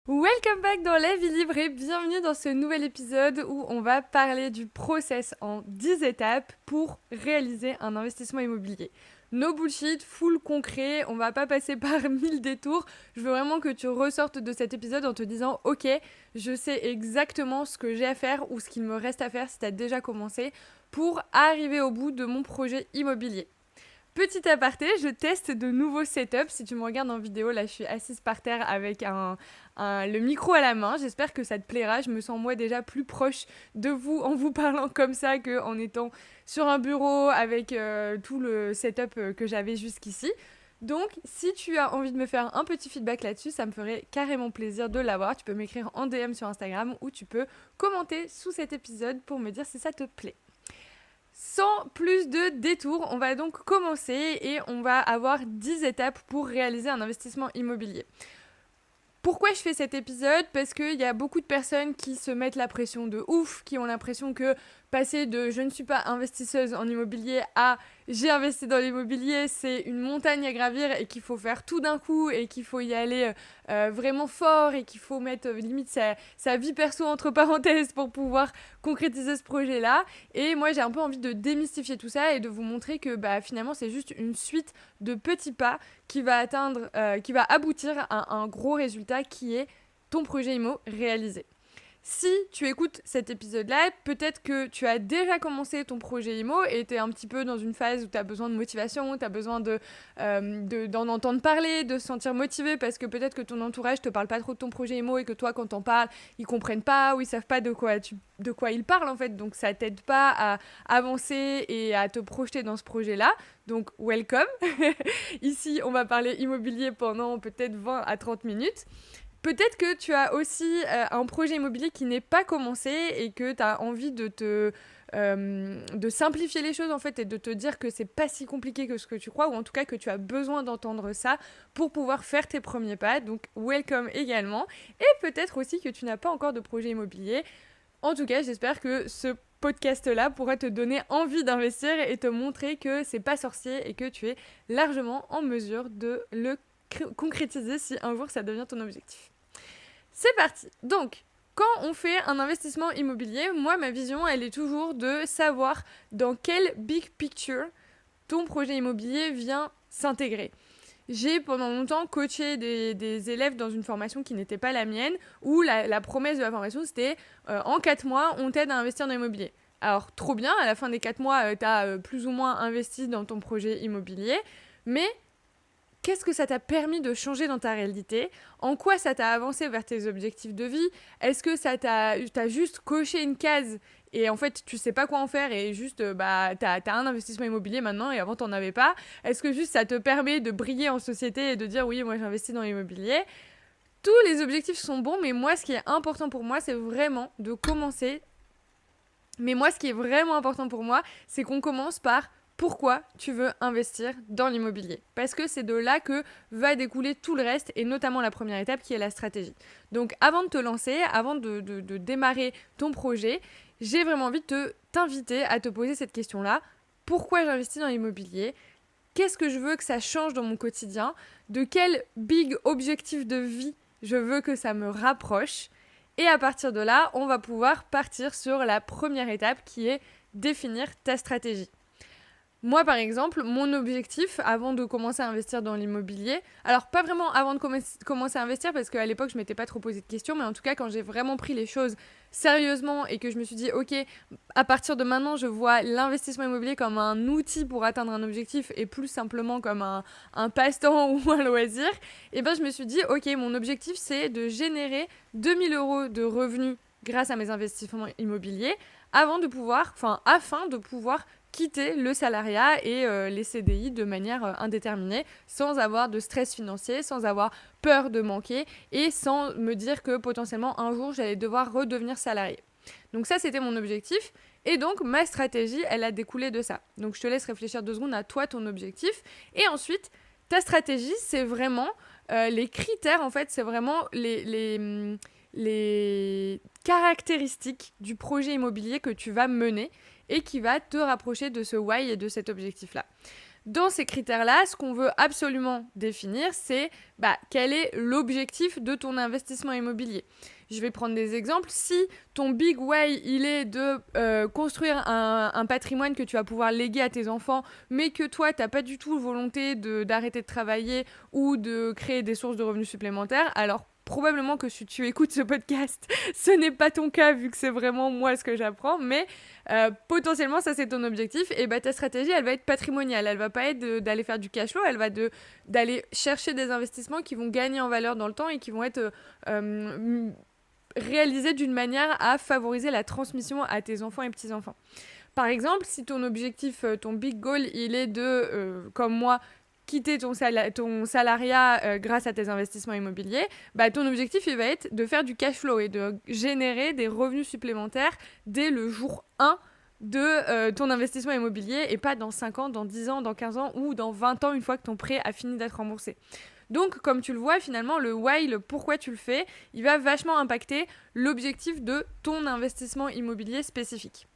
Welcome back dans La Vie Libre et bienvenue dans ce nouvel épisode où on va parler du process en 10 étapes pour réaliser un investissement immobilier. No bullshit, full concret, on va pas passer par 1000 détours. Je veux vraiment que tu ressortes de cet épisode en te disant ok, je sais exactement ce que j'ai à faire ou ce qu'il me reste à faire si tu as déjà commencé pour arriver au bout de mon projet immobilier. Petit aparté, je teste de nouveaux setups. Si tu me regardes en vidéo, là je suis assise par terre avec le micro à la main. J'espère que ça te plaira. Je me sens moi déjà plus proche de vous en vous parlant comme ça qu'en étant sur un bureau avec tout le setup que j'avais jusqu'ici. Donc, si tu as envie de me faire un petit feedback là-dessus, ça me ferait carrément plaisir de l'avoir. Tu peux m'écrire en DM sur Instagram ou tu peux commenter sous cet épisode pour me dire si ça te plaît. Sans plus de détours, on va donc commencer et on va avoir 10 étapes pour réaliser un investissement immobilier. Pourquoi je fais cet épisode ? Parce qu'il y a beaucoup de personnes qui se mettent la pression de ouf, qui ont l'impression que passer de je ne suis pas investisseuse en immobilier à j'ai investi dans l'immobilier, c'est une montagne à gravir et qu'il faut faire tout d'un coup et qu'il faut y aller vraiment fort et qu'il faut mettre limite sa vie perso entre parenthèses pour pouvoir concrétiser ce projet-là. Et moi, j'ai un peu envie de démystifier tout ça et de vous montrer que finalement, c'est juste une suite de petits pas qui va aboutir à un gros résultat qui est ton projet IMO réalisé. Si tu écoutes cet épisode-là, peut-être que tu as déjà commencé ton projet IMO et tu es un petit peu dans une phase où tu as besoin de motivation, tu as besoin d'en entendre parler, de se sentir motivé parce que peut-être que ton entourage te parle pas trop de ton projet IMO et que toi, quand t'en parles, ils comprennent pas ou ils savent pas de quoi ils parlent en fait. Donc ça t'aide pas à avancer et à te projeter dans ce projet-là. Donc welcome. Ici, on va parler immobilier pendant peut-être 20 à 30 minutes. Peut-être que tu as aussi un projet immobilier qui n'est pas commencé et que tu as envie de simplifier les choses en fait et de te dire que c'est pas si compliqué que ce que tu crois ou en tout cas que tu as besoin d'entendre ça pour pouvoir faire tes premiers pas. Donc welcome également. Et peut-être aussi que tu n'as pas encore de projet immobilier. En tout cas, j'espère que ce podcast-là pourra te donner envie d'investir et te montrer que c'est pas sorcier et que tu es largement en mesure de le concrétiser si un jour ça devient ton objectif. C'est parti. Donc, quand on fait un investissement immobilier, moi, ma vision, elle est toujours de savoir dans quel big picture ton projet immobilier vient s'intégrer. J'ai pendant longtemps coaché des élèves dans une formation qui n'était pas la mienne, où la promesse de la formation, c'était en 4 mois, on t'aide à investir dans l'immobilier. Alors, trop bien, à la fin des 4 mois, tu as plus ou moins investi dans ton projet immobilier, mais qu'est-ce que ça t'a permis de changer dans ta réalité ? En quoi ça t'a avancé vers tes objectifs de vie ? Est-ce que t'as juste coché une case et en fait tu sais pas quoi en faire et juste t'as un investissement immobilier maintenant et avant t'en avais pas ? Est-ce que juste ça te permet de briller en société et de dire oui moi j'investis dans l'immobilier ? Tous les objectifs sont bons, mais moi ce qui est important pour moi c'est vraiment de commencer. Mais moi ce qui est vraiment important pour moi c'est qu'on commence par pourquoi tu veux investir dans l'immobilier. Parce que c'est de là que va découler tout le reste, et notamment la première étape qui est la stratégie. Donc avant de te lancer, avant de démarrer ton projet, j'ai vraiment envie de t'inviter à te poser cette question-là. Pourquoi j'investis dans l'immobilier ? Qu'est-ce que je veux que ça change dans mon quotidien ? De quel big objectif de vie je veux que ça me rapproche ? Et à partir de là, on va pouvoir partir sur la première étape qui est définir ta stratégie. Moi, par exemple, mon objectif, avant de commencer à investir dans l'immobilier, alors pas vraiment avant de commencer à investir, parce qu'à l'époque, je m'étais pas trop posé de questions, mais en tout cas, quand j'ai vraiment pris les choses sérieusement et que je me suis dit, ok, à partir de maintenant, je vois l'investissement immobilier comme un outil pour atteindre un objectif et plus simplement comme un passe-temps ou un loisir, et ben je me suis dit, ok, mon objectif, c'est de générer 2000 € de revenus grâce à mes investissements immobiliers afin de pouvoir quitter le salariat et les CDI de manière indéterminée, sans avoir de stress financier, sans avoir peur de manquer et sans me dire que potentiellement un jour j'allais devoir redevenir salarié. Donc ça, c'était mon objectif. Et donc, ma stratégie, elle a découlé de ça. Donc, je te laisse réfléchir 2 secondes à toi, ton objectif. Et ensuite, ta stratégie, c'est vraiment les critères, en fait, c'est vraiment les caractéristiques du projet immobilier que tu vas mener et qui va te rapprocher de ce why et de cet objectif-là. Dans ces critères-là, ce qu'on veut absolument définir, c'est quel est l'objectif de ton investissement immobilier. Je vais prendre des exemples. Si ton big why, il est de construire un patrimoine que tu vas pouvoir léguer à tes enfants, mais que toi, tu n'as pas du tout volonté d'arrêter de travailler ou de créer des sources de revenus supplémentaires, alors probablement que si tu écoutes ce podcast, ce n'est pas ton cas vu que c'est vraiment moi ce que j'apprends, mais potentiellement ça c'est ton objectif et ta stratégie elle va être patrimoniale, elle va pas être d'aller faire du cash flow, elle va d'aller chercher des investissements qui vont gagner en valeur dans le temps et qui vont être réalisés d'une manière à favoriser la transmission à tes enfants et petits-enfants. Par exemple, si ton objectif, ton big goal, il est de, comme moi, quitter ton salariat grâce à tes investissements immobiliers, ton objectif, il va être de faire du cash flow et de générer des revenus supplémentaires dès le jour 1 de ton investissement immobilier et pas dans 5 ans, dans 10 ans, dans 15 ans ou dans 20 ans une fois que ton prêt a fini d'être remboursé. Donc, comme tu le vois, finalement, le why, le pourquoi tu le fais, il va vachement impacter l'objectif de ton investissement immobilier spécifique.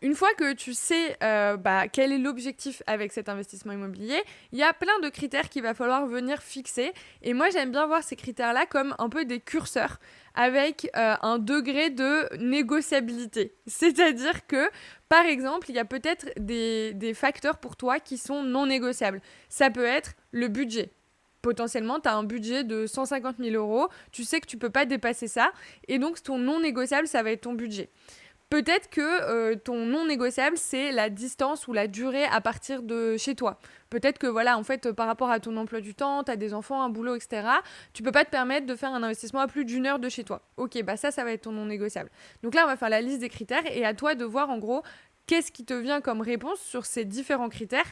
Une fois que tu sais quel est l'objectif avec cet investissement immobilier, il y a plein de critères qu'il va falloir venir fixer. Et moi, j'aime bien voir ces critères-là comme un peu des curseurs avec un degré de négociabilité. C'est-à-dire que, par exemple, il y a peut-être des facteurs pour toi qui sont non négociables. Ça peut être le budget. Potentiellement, tu as un budget de 150 000 €, tu sais que tu ne peux pas dépasser ça, et donc ton non négociable, ça va être ton budget. Peut-être que ton non négociable, c'est la distance ou la durée à partir de chez toi. Peut-être que par rapport à ton emploi du temps, tu as des enfants, un boulot, etc., tu peux pas te permettre de faire un investissement à plus d'1 heure de chez toi. Ok, ça va être ton non négociable. Donc là, on va faire la liste des critères et à toi de voir en gros qu'est-ce qui te vient comme réponse sur ces différents critères.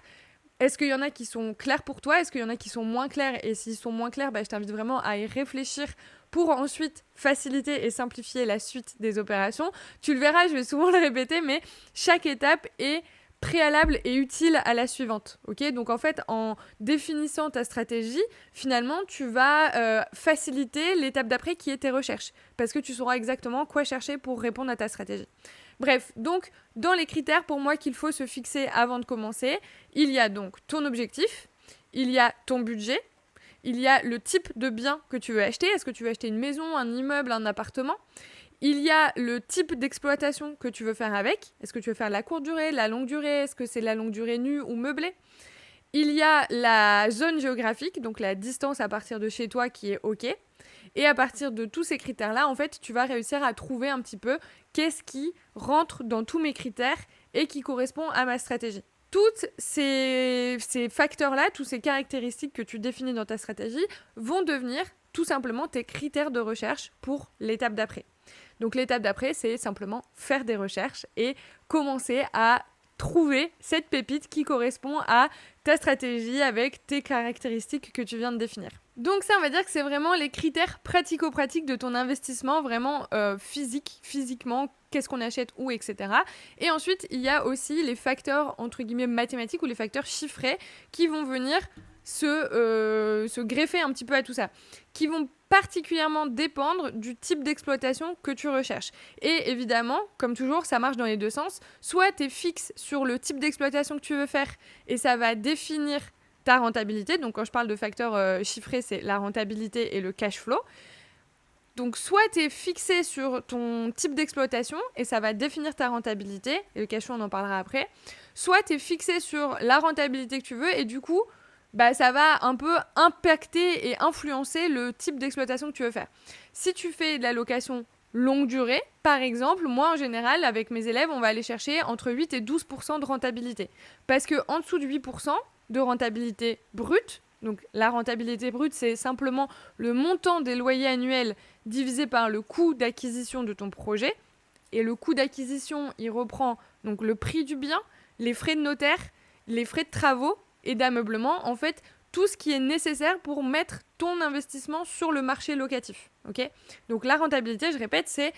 Est-ce qu'il y en a qui sont clairs pour toi? Est-ce qu'il y en a qui sont moins clairs? Et s'ils sont moins clairs, je t'invite vraiment à y réfléchir pour ensuite faciliter et simplifier la suite des opérations. Tu le verras, je vais souvent le répéter, mais chaque étape est préalable et utile à la suivante. Okay, donc en fait, en définissant ta stratégie, finalement, tu vas faciliter l'étape d'après qui est tes recherches, parce que tu sauras exactement quoi chercher pour répondre à ta stratégie. Bref, donc dans les critères pour moi qu'il faut se fixer avant de commencer, il y a donc ton objectif, il y a ton budget, il y a le type de bien que tu veux acheter. Est-ce que tu veux acheter une maison, un immeuble, un appartement? Il y a le type d'exploitation que tu veux faire avec. Est-ce que tu veux faire de la courte durée, de la longue durée? Est-ce que c'est de la longue durée nue ou meublée? Il y a la zone géographique, donc la distance à partir de chez toi qui est OK. Et à partir de tous ces critères-là, en fait, tu vas réussir à trouver un petit peu qu'est-ce qui rentre dans tous mes critères et qui correspond à ma stratégie. Tous ces facteurs-là, toutes ces caractéristiques que tu définis dans ta stratégie vont devenir tout simplement tes critères de recherche pour l'étape d'après. Donc l'étape d'après, c'est simplement faire des recherches et commencer à trouver cette pépite qui correspond à ta stratégie avec tes caractéristiques que tu viens de définir. Donc ça, on va dire que c'est vraiment les critères pratico-pratiques de ton investissement, vraiment physiquement, qu'est-ce qu'on achète, où, etc. Et ensuite, il y a aussi les facteurs, entre guillemets, mathématiques ou les facteurs chiffrés qui vont venir se greffer un petit peu à tout ça, qui vont particulièrement dépendre du type d'exploitation que tu recherches. Et évidemment, comme toujours, ça marche dans les deux sens. Soit tu es fixe sur le type d'exploitation que tu veux faire et ça va définir ta rentabilité. Donc quand je parle de facteurs chiffrés, c'est la rentabilité et le cash flow. Donc soit tu es fixé sur ton type d'exploitation et ça va définir ta rentabilité, et le cash flow on en parlera après. Soit tu es fixé sur la rentabilité que tu veux et du coup, ça va un peu impacter et influencer le type d'exploitation que tu veux faire. Si tu fais de la location longue durée, par exemple, moi en général, avec mes élèves, on va aller chercher entre 8 et 12% de rentabilité. Parce qu'en dessous de 8% de rentabilité brute, donc la rentabilité brute, c'est simplement le montant des loyers annuels divisé par le coût d'acquisition de ton projet. Et le coût d'acquisition, il reprend donc le prix du bien, les frais de notaire, les frais de travaux et d'ameublement, en fait, tout ce qui est nécessaire pour mettre ton investissement sur le marché locatif. Okay, donc la rentabilité, je répète, c'est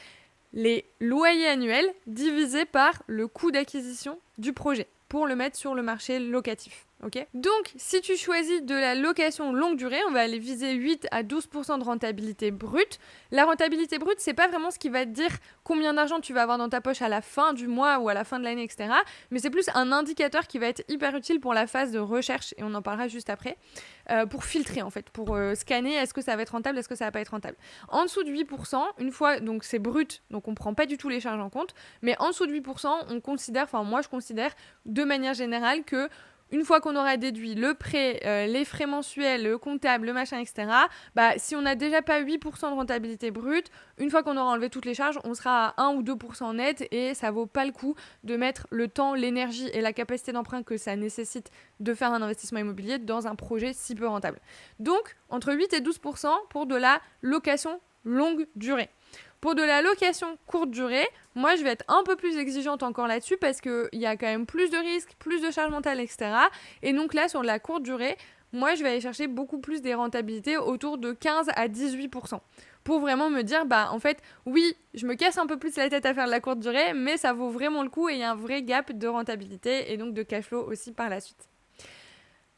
les loyers annuels divisés par le coût d'acquisition du projet pour le mettre sur le marché locatif. ok ? Donc, si tu choisis de la location longue durée, on va aller viser 8 à 12% de rentabilité brute. La rentabilité brute, c'est pas vraiment ce qui va te dire combien d'argent tu vas avoir dans ta poche à la fin du mois ou à la fin de l'année, etc. Mais c'est plus un indicateur qui va être hyper utile pour la phase de recherche, et on en parlera juste après, pour filtrer en fait, pour scanner est-ce que ça va être rentable, est-ce que ça va pas être rentable. En dessous de 8%, une fois, donc c'est brut, donc on prend pas du tout les charges en compte, mais en dessous de 8%, on considère, enfin moi je considère de manière générale que une fois qu'on aura déduit le prêt, les frais mensuels, le comptable, le machin, etc., si on n'a déjà pas 8% de rentabilité brute, une fois qu'on aura enlevé toutes les charges, on sera à 1 ou 2% net et ça vaut pas le coup de mettre le temps, l'énergie et la capacité d'emprunt que ça nécessite de faire un investissement immobilier dans un projet si peu rentable. Donc, entre 8 et 12% pour de la location longue durée. Pour de la location courte durée, moi, je vais être un peu plus exigeante encore là-dessus parce qu'il y a quand même plus de risques, plus de charges mentales, etc. Et donc là, sur de la courte durée, moi, je vais aller chercher beaucoup plus des rentabilités autour de 15 à 18%. Pour vraiment me dire, en fait, oui, je me casse un peu plus la tête à faire de la courte durée, mais ça vaut vraiment le coup et il y a un vrai gap de rentabilité et donc de cash flow aussi par la suite.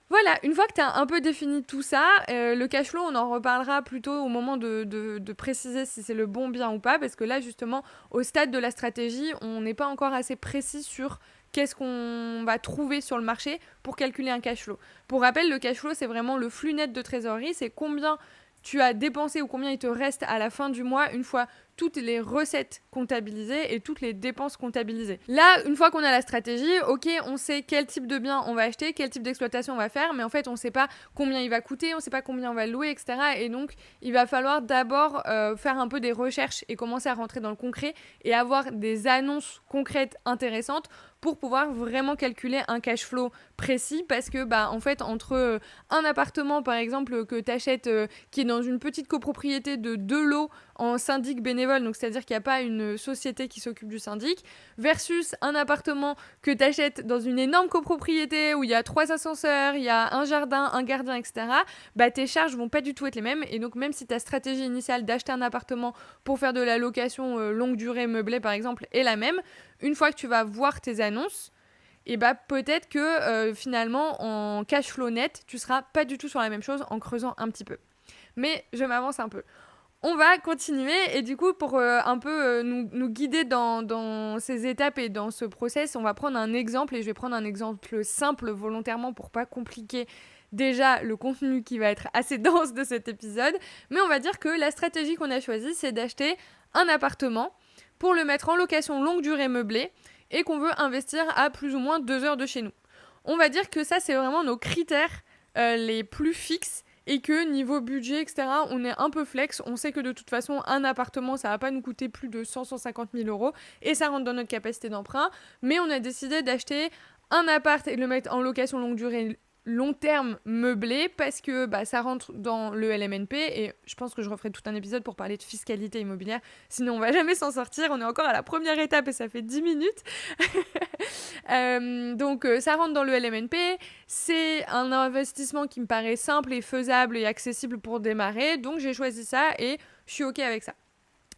Voilà, une fois que tu as un peu défini tout ça, le cash flow, on en reparlera plutôt au moment de préciser si c'est le bon bien ou pas, parce que là, justement, au stade de la stratégie, on n'est pas encore assez précis sur qu'est-ce qu'on va trouver sur le marché pour calculer un cash flow. Pour rappel, le cash flow, c'est vraiment le flux net de trésorerie, c'est combien tu as dépensé ou combien il te reste à la fin du mois une fois toutes les recettes comptabilisées et toutes les dépenses comptabilisées. Là, une fois qu'on a la stratégie, ok, on sait quel type de bien on va acheter, quel type d'exploitation on va faire, mais en fait, on ne sait pas combien il va coûter, on ne sait pas combien on va louer, etc. Et donc, il va falloir d'abord faire un peu des recherches et commencer à rentrer dans le concret et avoir des annonces concrètes intéressantes pour pouvoir vraiment calculer un cash flow précis, parce que en fait, entre un appartement par exemple que tu achètes qui est dans une petite copropriété de 2 lots en syndic bénévole, donc c'est-à-dire qu'il n'y a pas une société qui s'occupe du syndic, versus un appartement que tu achètes dans une énorme copropriété où il y a 3 ascenseurs, il y a un jardin, un gardien, etc., tes charges vont pas du tout être les mêmes. Et donc même si ta stratégie initiale d'acheter un appartement pour faire de la location longue durée meublée par exemple est la même, une fois que tu vas voir tes annonces, et peut-être que finalement en cash flow net, tu seras pas du tout sur la même chose en creusant un petit peu. Mais je m'avance un peu. On va continuer et du coup pour un peu nous guider dans ces étapes et dans ce process, on va prendre un exemple et je vais prendre un exemple simple volontairement pour pas compliquer déjà le contenu qui va être assez dense de cet épisode. Mais on va dire que la stratégie qu'on a choisie, c'est d'acheter un appartement pour le mettre en location longue durée meublée et qu'on veut investir à plus ou moins 2 heures de chez nous. On va dire que ça, c'est vraiment nos critères les plus fixes et que niveau budget, etc., on est un peu flex. On sait que de toute façon, un appartement, ça va pas nous coûter plus de 100-150 000 euros et ça rentre dans notre capacité d'emprunt. Mais on a décidé d'acheter un appart et de le mettre en location longue durée long terme meublé parce que ça rentre dans le LMNP et je pense que je referai tout un épisode pour parler de fiscalité immobilière, sinon on va jamais s'en sortir, on est encore à la première étape et ça fait 10 minutes. Donc ça rentre dans le LMNP, c'est un investissement qui me paraît simple et faisable et accessible pour démarrer, donc j'ai choisi ça et je suis ok avec ça.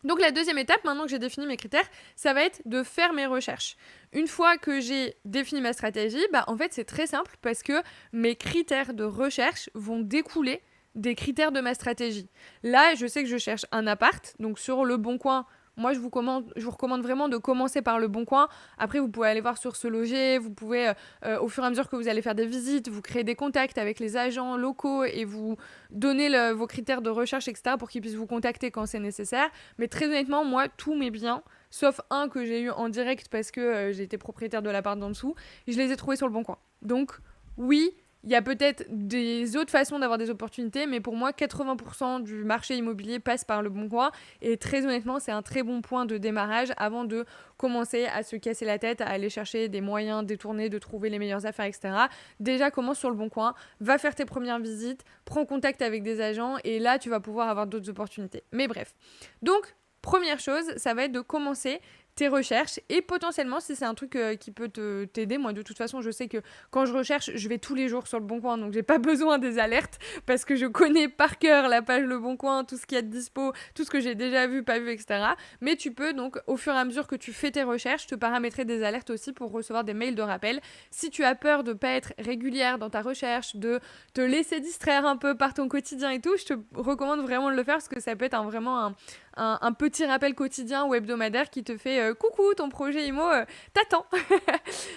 Donc la deuxième étape, maintenant que j'ai défini mes critères, ça va être de faire mes recherches. Une fois que j'ai défini ma stratégie, en fait c'est très simple parce que mes critères de recherche vont découler des critères de ma stratégie. Là, je sais que je cherche un appart, donc sur Le Bon Coin, moi je vous recommande vraiment de commencer par Le Bon Coin. Après, vous pouvez aller voir sur Se Loger, vous pouvez, au fur et à mesure que vous allez faire des visites, vous créer des contacts avec les agents locaux et vous donner vos critères de recherche, etc. pour qu'ils puissent vous contacter quand c'est nécessaire. Mais très honnêtement, moi, tous mes biens, sauf un que j'ai eu en direct parce que j'ai été propriétaire de l'appart d'en dessous, je les ai trouvés sur Le Bon Coin. Donc, oui, il y a peut-être des autres façons d'avoir des opportunités, mais pour moi, 80% du marché immobilier passe par Le Bon Coin. Et très honnêtement, c'est un très bon point de démarrage avant de commencer à se casser la tête, à aller chercher des moyens détournés, de trouver les meilleures affaires, etc. Déjà, commence sur Le Bon Coin, va faire tes premières visites, prends contact avec des agents et là, tu vas pouvoir avoir d'autres opportunités. Mais bref. Donc, première chose, ça va être de commencer tes recherches et potentiellement si c'est un truc qui peut t'aider. Moi de toute façon je sais que quand je recherche je vais tous les jours sur Le Bon Coin, donc j'ai pas besoin des alertes parce que je connais par cœur la page Le Bon Coin, tout ce qu'il y a de dispo, tout ce que j'ai déjà vu, pas vu, etc. Mais tu peux donc au fur et à mesure que tu fais tes recherches te paramétrer des alertes aussi pour recevoir des mails de rappel. Si tu as peur de pas être régulière dans ta recherche, de te laisser distraire un peu par ton quotidien et tout, je te recommande vraiment de le faire parce que ça peut être vraiment un petit rappel quotidien ou hebdomadaire qui te fait coucou, ton projet IMO t'attend.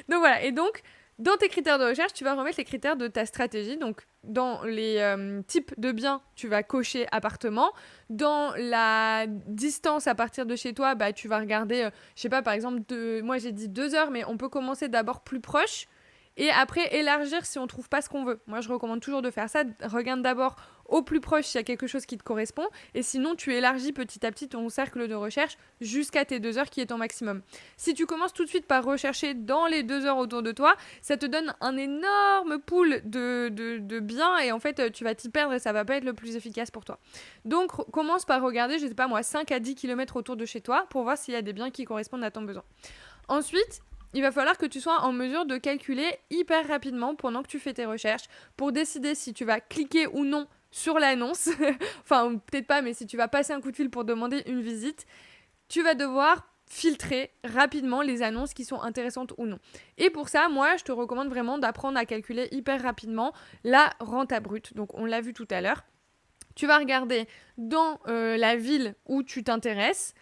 Donc voilà, et donc dans tes critères de recherche, tu vas remettre les critères de ta stratégie. Donc dans les types de biens, tu vas cocher appartement. Dans la distance à partir de chez toi, tu vas regarder, je sais pas, par exemple, moi j'ai dit 2 heures, mais on peut commencer d'abord plus proche et après élargir si on trouve pas ce qu'on veut. Moi je recommande toujours de faire ça. Regarde d'abord au plus proche s'il y a quelque chose qui te correspond et sinon tu élargis petit à petit ton cercle de recherche jusqu'à tes 2 heures qui est ton maximum. Si tu commences tout de suite par rechercher dans les 2 heures autour de toi, ça te donne un énorme pool de biens et en fait tu vas t'y perdre et ça va pas être le plus efficace pour toi. Donc commence par regarder, je sais pas moi, 5 à 10 km autour de chez toi pour voir s'il y a des biens qui correspondent à ton besoin. Ensuite, il va falloir que tu sois en mesure de calculer hyper rapidement pendant que tu fais tes recherches pour décider si tu vas cliquer ou non sur l'annonce. Enfin, peut-être pas, mais si tu vas passer un coup de fil pour demander une visite, tu vas devoir filtrer rapidement les annonces qui sont intéressantes ou non. Et pour ça, moi, je te recommande vraiment d'apprendre à calculer hyper rapidement la renta brute. Donc, on l'a vu tout à l'heure. Tu vas regarder dans la ville où tu t'intéresses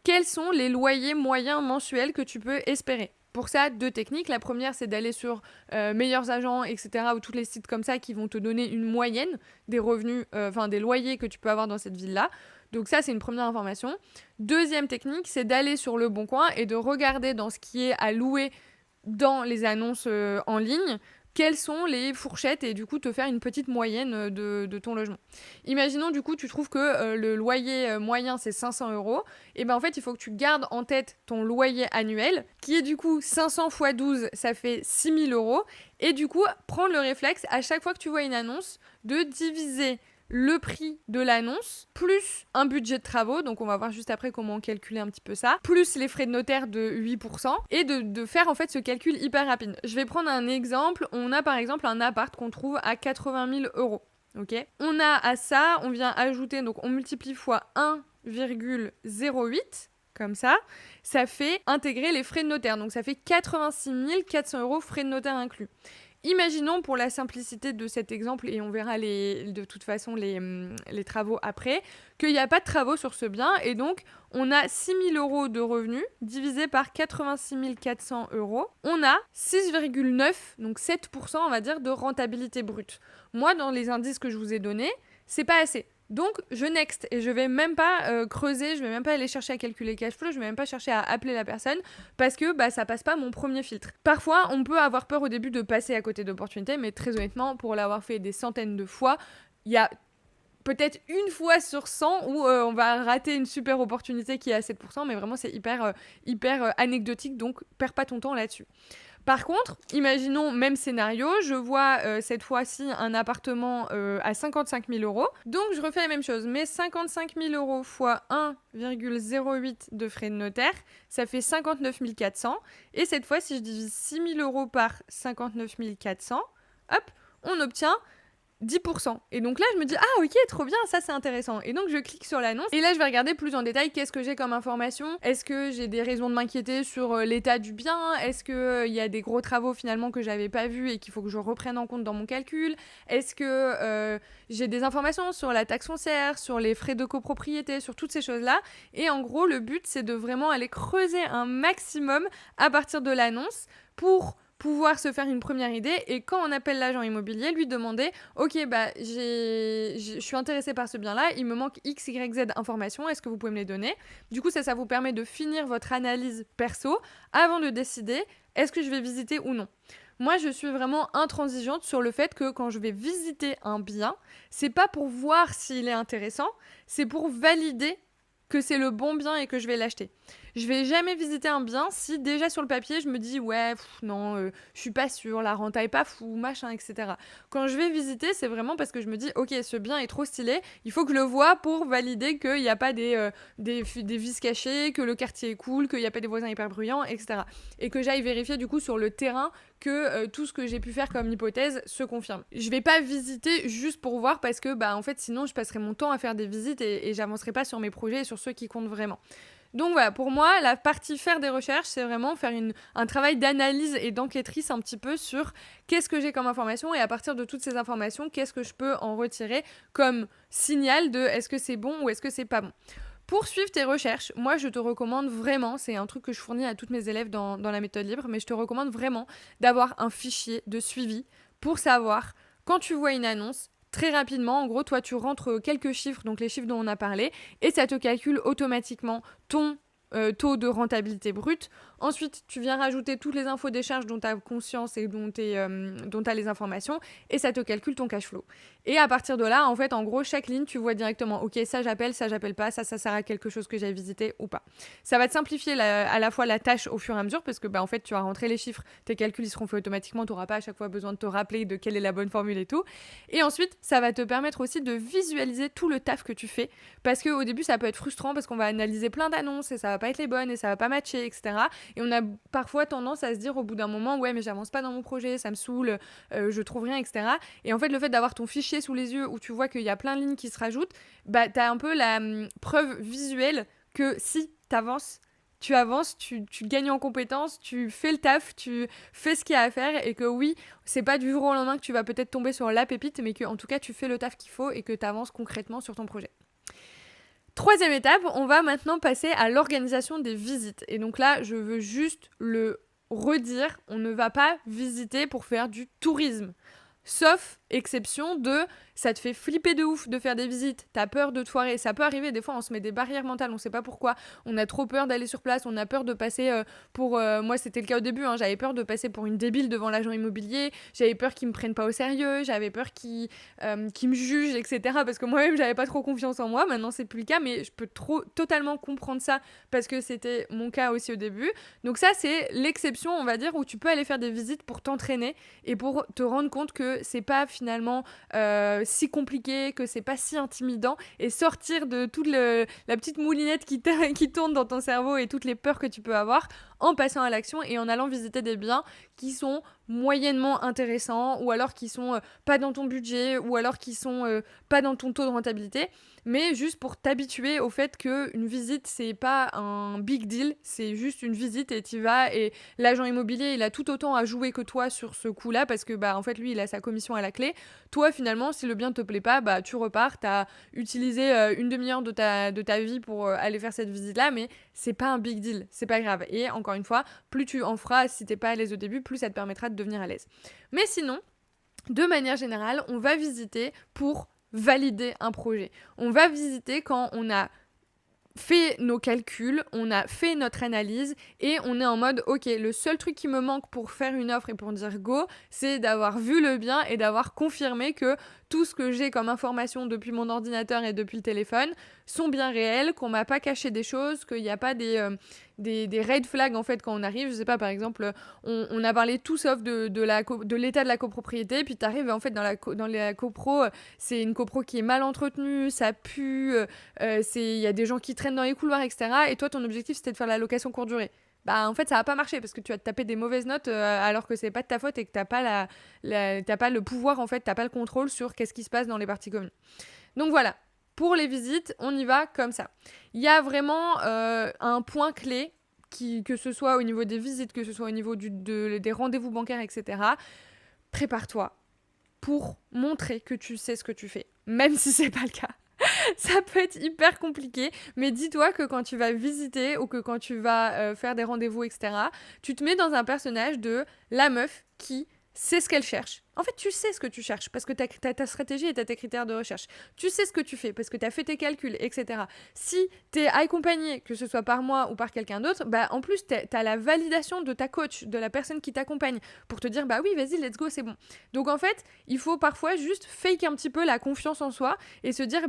quels sont les loyers moyens mensuels que tu peux espérer. Pour ça, 2 techniques. La première, c'est d'aller sur Meilleurs Agents, etc. ou tous les sites comme ça qui vont te donner une moyenne des revenus, des loyers que tu peux avoir dans cette ville-là. Donc ça, c'est une première information. Deuxième technique, c'est d'aller sur Le Bon Coin et de regarder dans ce qui est à louer dans les annonces en ligne, quelles sont les fourchettes et du coup te faire une petite moyenne de ton logement. Imaginons du coup tu trouves que le loyer moyen c'est 500 €, et ben en fait il faut que tu gardes en tête ton loyer annuel qui est du coup 500 x 12, ça fait 6 000 €, et du coup prendre le réflexe à chaque fois que tu vois une annonce de diviser le prix de l'annonce, plus un budget de travaux, donc on va voir juste après comment calculer un petit peu ça, plus les frais de notaire de 8%, et de faire en fait ce calcul hyper rapide. Je vais prendre un exemple. On a par exemple un appart qu'on trouve à 80 000 €. Okay, on a à ça, on vient ajouter, donc on multiplie fois 1,08, comme ça fait intégrer les frais de notaire, donc ça fait 86 400 € frais de notaire inclus. Imaginons pour la simplicité de cet exemple, et on verra de toute façon les travaux après, qu'il n'y a pas de travaux sur ce bien, et donc on a 6 000 € de revenus divisé par 86 400 €. On a 6,9, donc 7% on va dire, de rentabilité brute. Moi, dans les indices que je vous ai donnés, c'est pas assez. Donc, je next et je vais même pas creuser, je vais même pas aller chercher à calculer cash flow, je vais même pas chercher à appeler la personne parce que ça passe pas mon premier filtre. Parfois, on peut avoir peur au début de passer à côté d'opportunités, mais très honnêtement, pour l'avoir fait des centaines de fois, il y a peut-être une fois sur 100 où on va rater une super opportunité qui est à 7%, mais vraiment c'est hyper anecdotique, donc perds pas ton temps là-dessus. Par contre, imaginons même scénario, je vois cette fois-ci un appartement à 55 000 €. Donc je refais la même chose, mais 55 000 € fois 1,08 de frais de notaire, ça fait 59 400. Et cette fois, si je divise 6 000 € par 59 400, hop, on obtient 10%. Et donc là, je me dis, ah ok, trop bien, ça c'est intéressant. Et donc je clique sur l'annonce et là, je vais regarder plus en détail qu'est-ce que j'ai comme information. Est-ce que j'ai des raisons de m'inquiéter sur l'état du bien? Est-ce qu'il y a des gros travaux finalement que j'avais pas vus et qu'il faut que je reprenne en compte dans mon calcul? Est-ce que j'ai des informations sur la taxe foncière, sur les frais de copropriété, sur toutes ces choses-là? Et en gros, le but, c'est de vraiment aller creuser un maximum à partir de l'annonce pour pouvoir se faire une première idée, et quand on appelle l'agent immobilier, lui demander ok, je suis intéressée par ce bien-là, il me manque X, Y, Z informations, est-ce que vous pouvez me les donner? Du coup, ça vous permet de finir votre analyse perso avant de décider est-ce que je vais visiter ou non. Moi, je suis vraiment intransigeante sur le fait que quand je vais visiter un bien, c'est pas pour voir s'il est intéressant, c'est pour valider que c'est le bon bien et que je vais l'acheter. Je vais jamais visiter un bien si déjà sur le papier je me dis ouais non je suis pas sûre, la renta est pas fou, machin, etc. Quand je vais visiter, c'est vraiment parce que je me dis ok, ce bien est trop stylé, il faut que je le voie pour valider qu'il n'y a pas des vices cachés, que le quartier est cool, qu'il n'y a pas des voisins hyper bruyants, etc. Et que j'aille vérifier du coup sur le terrain que tout ce que j'ai pu faire comme hypothèse se confirme. Je vais pas visiter juste pour voir parce que en fait sinon je passerai mon temps à faire des visites et j'avancerai pas sur mes projets et sur ceux qui comptent vraiment. Donc voilà, pour moi, la partie faire des recherches, c'est vraiment faire un travail d'analyse et d'enquêtrice un petit peu sur qu'est-ce que j'ai comme information et à partir de toutes ces informations, qu'est-ce que je peux en retirer comme signal de est-ce que c'est bon ou est-ce que c'est pas bon. Pour suivre tes recherches, moi je te recommande vraiment, c'est un truc que je fournis à toutes mes élèves dans la méthode libre, mais je te recommande vraiment d'avoir un fichier de suivi pour savoir quand tu vois une annonce, très rapidement, en gros, toi tu rentres quelques chiffres, donc les chiffres dont on a parlé, et ça te calcule automatiquement ton taux de rentabilité brute. Ensuite, tu viens rajouter toutes les infos des charges dont tu as conscience et dont tu as les informations, et ça te calcule ton cash flow. Et à partir de là, en fait, en gros, chaque ligne, tu vois directement, ok, ça j'appelle pas, ça sert à quelque chose que j'ai visité ou pas. Ça va te simplifier à la fois la tâche au fur et à mesure, parce que en fait, tu vas rentrer les chiffres, tes calculs ils seront faits automatiquement, tu n'auras pas à chaque fois besoin de te rappeler de quelle est la bonne formule et tout. Et ensuite, ça va te permettre aussi de visualiser tout le taf que tu fais, parce qu'au début, ça peut être frustrant, parce qu'on va analyser plein d'annonces, et ça va pas être les bonnes, et ça va pas matcher, etc. Et on a parfois tendance à se dire au bout d'un moment, ouais, mais j'avance pas dans mon projet, ça me saoule, je trouve rien, etc. Et en fait, le fait d'avoir ton fichier sous les yeux où tu vois qu'il y a plein de lignes qui se rajoutent, t'as un peu la preuve visuelle que si t'avances, tu avances, tu gagnes en compétences, tu fais le taf, tu fais ce qu'il y a à faire et que oui, c'est pas du jour au lendemain que tu vas peut-être tomber sur la pépite, mais que en tout cas, tu fais le taf qu'il faut et que tu avances concrètement sur ton projet. Troisième étape, on va maintenant passer à l'organisation des visites. Et donc là, je veux juste le redire, on ne va pas visiter pour faire du tourisme. Sauf exception de ça te fait flipper de ouf de faire des visites, t'as peur de te foirer, ça peut arriver, des fois on se met des barrières mentales, on sait pas pourquoi, on a trop peur d'aller sur place, on a peur de passer moi c'était le cas au début, j'avais peur de passer pour une débile devant l'agent immobilier, j'avais peur qu'ils me prennent pas au sérieux, j'avais peur qu'ils me jugent, etc. Parce que moi-même j'avais pas trop confiance en moi, maintenant c'est plus le cas, mais je peux totalement comprendre ça parce que c'était mon cas aussi au début. Donc ça c'est l'exception on va dire où tu peux aller faire des visites pour t'entraîner et pour te rendre compte que c'est pas finalement si compliqué, que c'est pas si intimidant et sortir de toute la petite moulinette qui tourne dans ton cerveau et toutes les peurs que tu peux avoir en passant à l'action et en allant visiter des biens qui sont moyennement intéressants ou alors qui sont pas dans ton budget ou alors qui sont pas dans ton taux de rentabilité, mais juste pour t'habituer au fait qu'une visite c'est pas un big deal, c'est juste une visite et t'y vas et l'agent immobilier il a tout autant à jouer que toi sur ce coup là parce que en fait lui il a sa commission à la clé. Toi finalement si le bien te plaît pas, tu repars, t'as utilisé une demi-heure de ta vie pour aller faire cette visite là, mais c'est pas un big deal, c'est pas grave. Et encore une fois, plus tu en feras si t'es pas à l'aise au début, plus ça te permettra de devenir à l'aise. Mais sinon, de manière générale, on va visiter pour valider un projet. On va visiter quand on a fait nos calculs, on a fait notre analyse et on est en mode ok, le seul truc qui me manque pour faire une offre et pour dire go, c'est d'avoir vu le bien et d'avoir confirmé que tout ce que j'ai comme information depuis mon ordinateur et depuis le téléphone sont bien réels, qu'on m'a pas caché des choses, qu'il n'y a pas des red flags en fait quand on arrive. Je sais pas, par exemple, on a parlé tout sauf de l'état de la copropriété, puis t'arrives en fait dans la copro, c'est une copro qui est mal entretenue, ça pue, il y a des gens qui traînent dans les couloirs, etc. Et toi, ton objectif c'était de faire la location courte durée. En fait ça va pas marcher parce que tu vas te taper des mauvaises notes alors que c'est pas de ta faute et que t'as pas t'as pas le pouvoir en fait, t'as pas le contrôle sur qu'est-ce qui se passe dans les parties communes. Donc voilà, pour les visites, on y va comme ça. Il y a vraiment un point clé que ce soit au niveau des visites, que ce soit au niveau des rendez-vous bancaires, etc. Prépare-toi pour montrer que tu sais ce que tu fais, même si c'est pas le cas. Ça peut être hyper compliqué, mais dis-toi que quand tu vas visiter ou que quand tu vas faire des rendez-vous, etc., tu te mets dans un personnage de la meuf qui sait ce qu'elle cherche. En fait, tu sais ce que tu cherches parce que tu as ta stratégie et tu as tes critères de recherche. Tu sais ce que tu fais parce que tu as fait tes calculs, etc. Si tu es accompagné, que ce soit par moi ou par quelqu'un d'autre, en plus, tu as la validation de ta coach, de la personne qui t'accompagne pour te dire, oui, vas-y, let's go, c'est bon. Donc en fait, il faut parfois juste fake un petit peu la confiance en soi et se dire,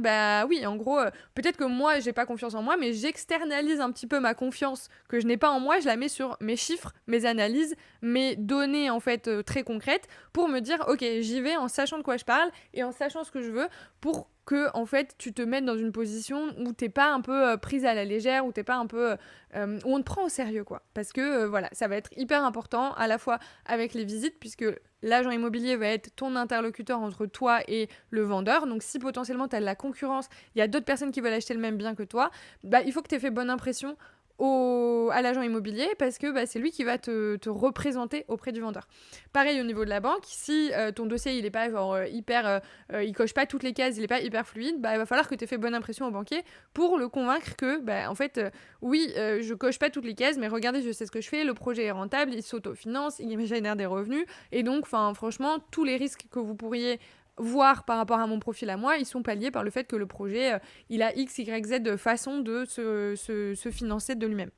oui, en gros, peut-être que moi, j'ai pas confiance en moi, mais j'externalise un petit peu ma confiance que je n'ai pas en moi, je la mets sur mes chiffres, mes analyses, mes données en fait très concrètes pour me dire ok, j'y vais en sachant de quoi je parle et en sachant ce que je veux pour que en fait tu te mettes dans une position où t'es pas un peu prise à la légère, où t'es pas un peu où on te prend au sérieux quoi, parce que voilà, ça va être hyper important à la fois avec les visites puisque l'agent immobilier va être ton interlocuteur entre toi et le vendeur. Donc si potentiellement tu as de la concurrence, il y a d'autres personnes qui veulent acheter le même bien que toi, il faut que tu aies fait bonne impression à l'agent immobilier parce que c'est lui qui va te représenter auprès du vendeur. Pareil au niveau de la banque, si ton dossier il est pas hyper, il coche pas toutes les cases, il est pas hyper fluide, il va falloir que tu aies fait bonne impression au banquier pour le convaincre que en fait oui, je coche pas toutes les cases, mais regardez, je sais ce que je fais, le projet est rentable, il s'autofinance, il génère des revenus et donc franchement tous les risques que vous pourriez voir par rapport à mon profil à moi, ils sont palliés par le fait que le projet, il a X, Y, Z façon de se financer de lui-même.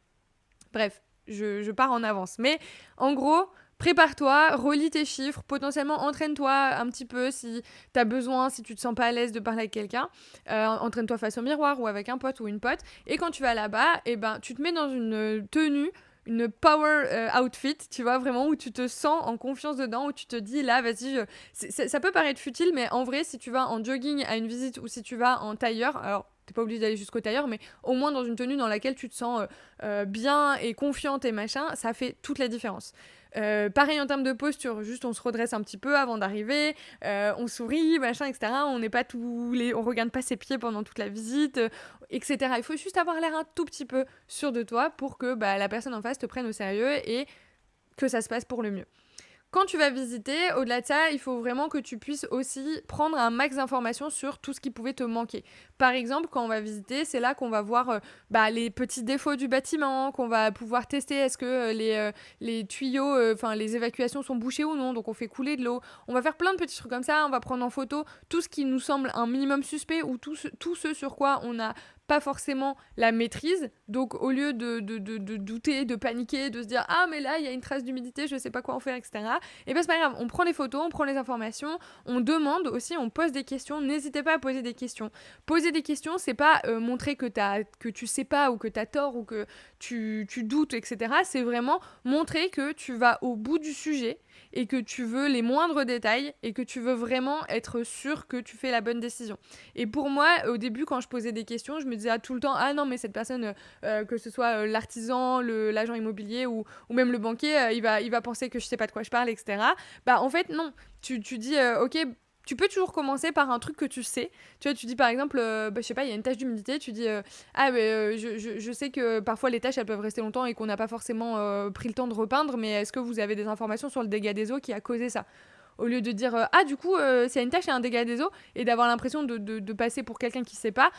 Bref, je pars en avance. Mais en gros, prépare-toi, relis tes chiffres, potentiellement entraîne-toi un petit peu si tu as besoin, si tu te sens pas à l'aise de parler avec quelqu'un. Entraîne-toi face au miroir ou avec un pote ou une pote. Et quand tu vas là-bas, tu te mets dans une tenue, une power outfit, tu vois, vraiment, où tu te sens en confiance dedans, où tu te dis, là, vas-y, ça peut paraître futile, mais en vrai, si tu vas en jogging à une visite ou si tu vas en tailleur, alors t'es pas obligé d'aller jusqu'au tailleur, mais au moins dans une tenue dans laquelle tu te sens bien et confiante et machin, ça fait toute la différence. Pareil en termes de posture, juste on se redresse un petit peu avant d'arriver, on sourit, machin, etc. On n'est pas on regarde pas ses pieds pendant toute la visite, etc. Il faut juste avoir l'air un tout petit peu sûr de toi pour que la personne en face te prenne au sérieux et que ça se passe pour le mieux. Quand tu vas visiter, au-delà de ça, il faut vraiment que tu puisses aussi prendre un max d'informations sur tout ce qui pouvait te manquer. Par exemple, quand on va visiter, c'est là qu'on va voir les petits défauts du bâtiment, qu'on va pouvoir tester est-ce que les tuyaux, les évacuations sont bouchées ou non, donc on fait couler de l'eau. On va faire plein de petits trucs comme ça, on va prendre en photo tout ce qui nous semble un minimum suspect ou tout ce sur quoi on a pas forcément la maîtrise. Donc au lieu de douter, de paniquer, de se dire ah mais là il y a une trace d'humidité, je sais pas quoi en faire, etc. Et c'est pas grave, on prend les photos, on prend les informations, on demande aussi, on pose des questions. N'hésitez pas à poser des questions. Poser des questions, c'est pas montrer que tu sais pas ou que t'as tort ou que tu doutes, etc. C'est vraiment montrer que tu vas au bout du sujet et que tu veux les moindres détails et que tu veux vraiment être sûr que tu fais la bonne décision. Et pour moi, au début, quand je posais des questions, je me disais tout le temps ah non mais cette personne, que ce soit l'artisan, l'agent immobilier ou même le banquier, il va penser que je sais pas de quoi je parle, etc. En fait non, tu dis ok. Tu peux toujours commencer par un truc que tu sais. Tu vois, tu dis par exemple, je sais pas, il y a une tache d'humidité, tu dis je sais que parfois les taches elles peuvent rester longtemps et qu'on n'a pas forcément pris le temps de repeindre, mais est-ce que vous avez des informations sur le dégât des eaux qui a causé ça ? Au lieu de dire du coup s'il y a une tache et un dégât des eaux et d'avoir l'impression de passer pour quelqu'un qui sait pas,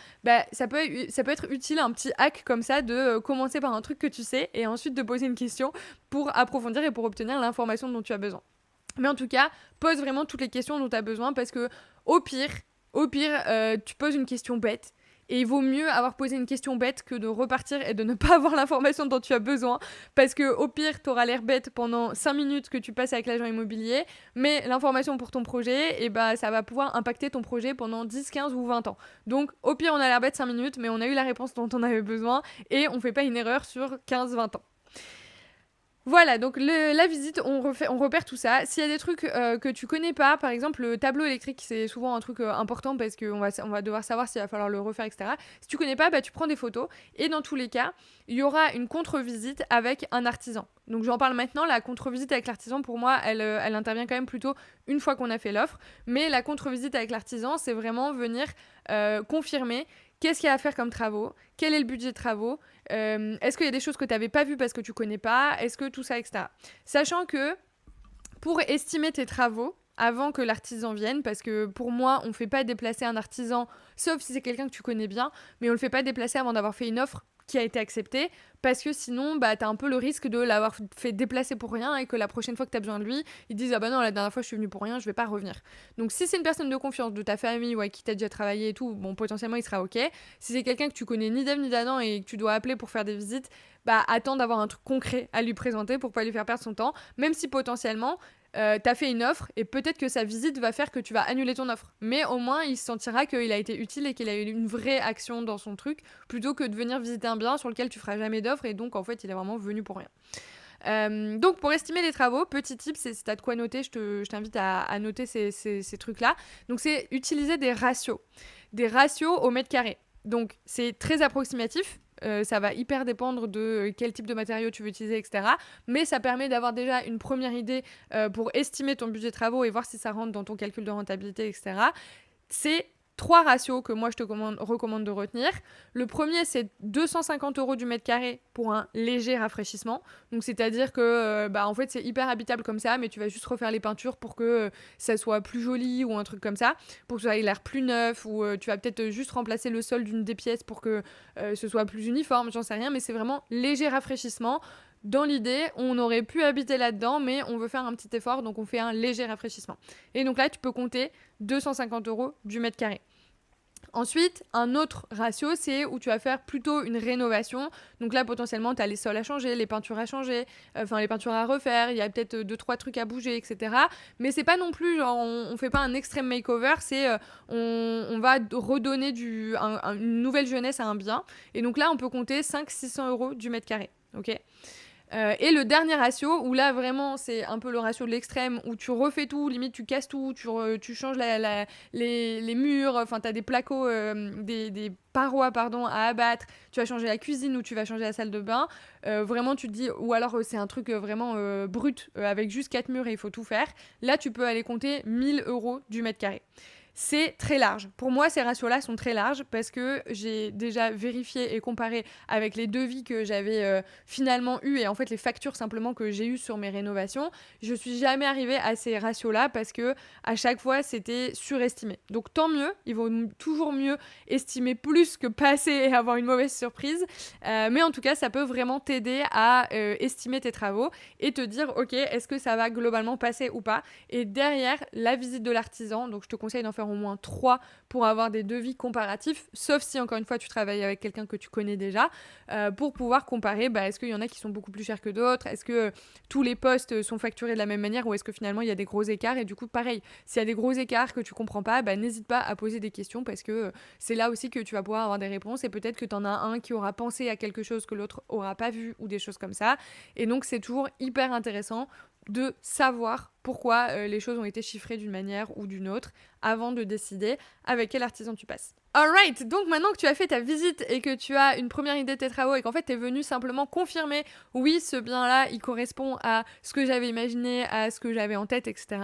ça peut être utile un petit hack comme ça de commencer par un truc que tu sais et ensuite de poser une question pour approfondir et pour obtenir l'information dont tu as besoin. Mais en tout cas, pose vraiment toutes les questions dont tu as besoin parce que au pire, tu poses une question bête. Et il vaut mieux avoir posé une question bête que de repartir et de ne pas avoir l'information dont tu as besoin. Parce que au pire, tu auras l'air bête pendant 5 minutes que tu passes avec l'agent immobilier. Mais l'information pour ton projet, ça va pouvoir impacter ton projet pendant 10, 15 ou 20 ans. Donc au pire, on a l'air bête 5 minutes, mais on a eu la réponse dont on avait besoin. Et on ne fait pas une erreur sur 15, 20 ans. Voilà, donc la visite, on repère tout ça. S'il y a des trucs que tu connais pas, par exemple le tableau électrique, c'est souvent un truc important parce qu'on va devoir savoir s'il va falloir le refaire, etc. Si tu connais pas, tu prends des photos. Et dans tous les cas, il y aura une contre-visite avec un artisan. Donc j'en parle maintenant, la contre-visite avec l'artisan, pour moi, elle intervient quand même plutôt une fois qu'on a fait l'offre. Mais la contre-visite avec l'artisan, c'est vraiment venir confirmer qu'est-ce qu'il y a à faire comme travaux, quel est le budget de travaux, est-ce qu'il y a des choses que tu n'avais pas vues parce que tu connais pas, est-ce que tout ça, etc. Sachant que pour estimer tes travaux, avant que l'artisan vienne, parce que pour moi, on ne fait pas déplacer un artisan, sauf si c'est quelqu'un que tu connais bien, mais on ne le fait pas déplacer avant d'avoir fait une offre qui a été accepté, parce que sinon, bah, t'as un peu le risque de l'avoir fait déplacer pour rien et que la prochaine fois que t'as besoin de lui, ils disent « Ah bah non, la dernière fois je suis venue pour rien, je vais pas revenir ». Donc si c'est une personne de confiance de ta famille ou avec qui t'as déjà travaillé et tout, bon, potentiellement il sera ok. Si c'est quelqu'un que tu connais ni d'Ève ni d'Adam et que tu dois appeler pour faire des visites, bah attends d'avoir un truc concret à lui présenter pour pas lui faire perdre son temps, même si potentiellement t'as fait une offre et peut-être que sa visite va faire que tu vas annuler ton offre. Mais au moins, il se sentira qu'il a été utile et qu'il a eu une vraie action dans son truc, plutôt que de venir visiter un bien sur lequel tu feras jamais d'offre et donc en fait, il est vraiment venu pour rien. Donc pour estimer les travaux, petit tip, c'est si t'as de quoi noter, je t'invite à noter ces trucs-là. Donc c'est utiliser des ratios au mètre carré. Donc c'est très approximatif. Ça va hyper dépendre de quel type de matériaux tu veux utiliser, etc. Mais ça permet d'avoir déjà une première idée pour estimer ton budget de travaux et voir si ça rentre dans ton calcul de rentabilité, etc. C'est 3 ratios que moi je te recommande de retenir. Le premier, c'est 250 € du mètre carré pour un léger rafraîchissement. Donc c'est-à-dire que en fait c'est hyper habitable comme ça, mais tu vas juste refaire les peintures pour que ça soit plus joli ou un truc comme ça, pour que ça ait l'air plus neuf, ou tu vas peut-être juste remplacer le sol d'une des pièces pour que ce soit plus uniforme, j'en sais rien, mais c'est vraiment léger rafraîchissement. Dans l'idée, on aurait pu habiter là-dedans, mais on veut faire un petit effort, donc on fait un léger rafraîchissement. Et donc là, tu peux compter 250 € du mètre carré. Ensuite, un autre ratio, c'est où tu vas faire plutôt une rénovation. Donc là, potentiellement, tu as les sols à changer, les peintures à changer, les peintures à refaire, il y a peut-être 2-3 trucs à bouger, etc. Mais c'est pas non plus, genre, on fait pas un extrême makeover, c'est on va redonner une nouvelle jeunesse à un bien. Et donc là, on peut compter 500-600 € du mètre carré. Ok ? Et le dernier ratio, où là vraiment c'est un peu le ratio de l'extrême, où tu refais tout, limite tu casses tout, tu changes les murs, enfin t'as des placos, des parois à abattre, tu vas changer la cuisine ou tu vas changer la salle de bain, vraiment tu te dis, ou alors c'est un truc vraiment brut, avec juste 4 murs et il faut tout faire, là tu peux aller compter 1000 € du mètre carré. C'est très large. Pour moi, ces ratios-là sont très larges parce que j'ai déjà vérifié et comparé avec les devis que j'avais finalement eus et en fait les factures simplement que j'ai eues sur mes rénovations. Je suis jamais arrivée à ces ratios-là parce que à chaque fois, c'était surestimé. Donc tant mieux, il vaut toujours mieux estimer plus que passer et avoir une mauvaise surprise. Mais en tout cas, ça peut vraiment t'aider à estimer tes travaux et te dire, ok, est-ce que ça va globalement passer ou pas ? Et derrière, la visite de l'artisan, donc je te conseille d'en faire au moins 3 pour avoir des devis comparatifs, sauf si encore une fois tu travailles avec quelqu'un que tu connais déjà, pour pouvoir comparer, est-ce qu'il y en a qui sont beaucoup plus chers que d'autres, est-ce que tous les postes sont facturés de la même manière, ou est-ce que finalement il y a des gros écarts, et du coup pareil, s'il y a des gros écarts que tu comprends pas, n'hésite pas à poser des questions, parce que c'est là aussi que tu vas pouvoir avoir des réponses, et peut-être que tu en as un qui aura pensé à quelque chose que l'autre aura pas vu, ou des choses comme ça, et donc c'est toujours hyper intéressant de savoir pourquoi les choses ont été chiffrées d'une manière ou d'une autre avant de décider avec quel artisan tu passes. Alright, donc maintenant que tu as fait ta visite et que tu as une première idée de tes travaux et qu'en fait tu es venu simplement confirmer oui, ce bien-là, il correspond à ce que j'avais imaginé, à ce que j'avais en tête, etc.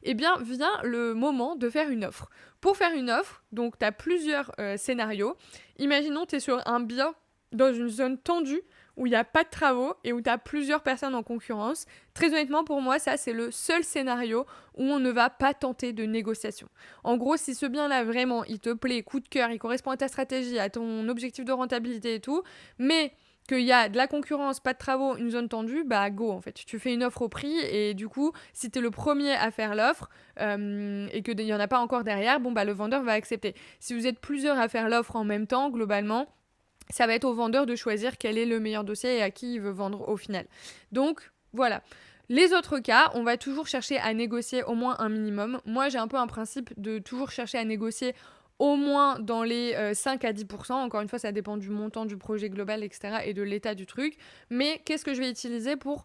Eh bien, vient le moment de faire une offre. Pour faire une offre, donc tu as plusieurs scénarios. Imaginons tu es sur un bien dans une zone tendue où il n'y a pas de travaux et où tu as plusieurs personnes en concurrence. Très honnêtement, pour moi, ça, c'est le seul scénario où on ne va pas tenter de négociation. En gros, si ce bien-là, vraiment, il te plaît, coup de cœur, il correspond à ta stratégie, à ton objectif de rentabilité et tout, mais qu'il y a de la concurrence, pas de travaux, une zone tendue, go, en fait. Tu fais une offre au prix et du coup, si tu es le premier à faire l'offre et qu'il n'y en a pas encore derrière, le vendeur va accepter. Si vous êtes plusieurs à faire l'offre en même temps, globalement, ça va être au vendeur de choisir quel est le meilleur dossier et à qui il veut vendre au final. Donc, voilà. Les autres cas, on va toujours chercher à négocier au moins un minimum. Moi, j'ai un peu un principe de toujours chercher à négocier au moins dans les 5 à 10%. Encore une fois, ça dépend du montant du projet global, etc. et de l'état du truc. Mais qu'est-ce que je vais utiliser pour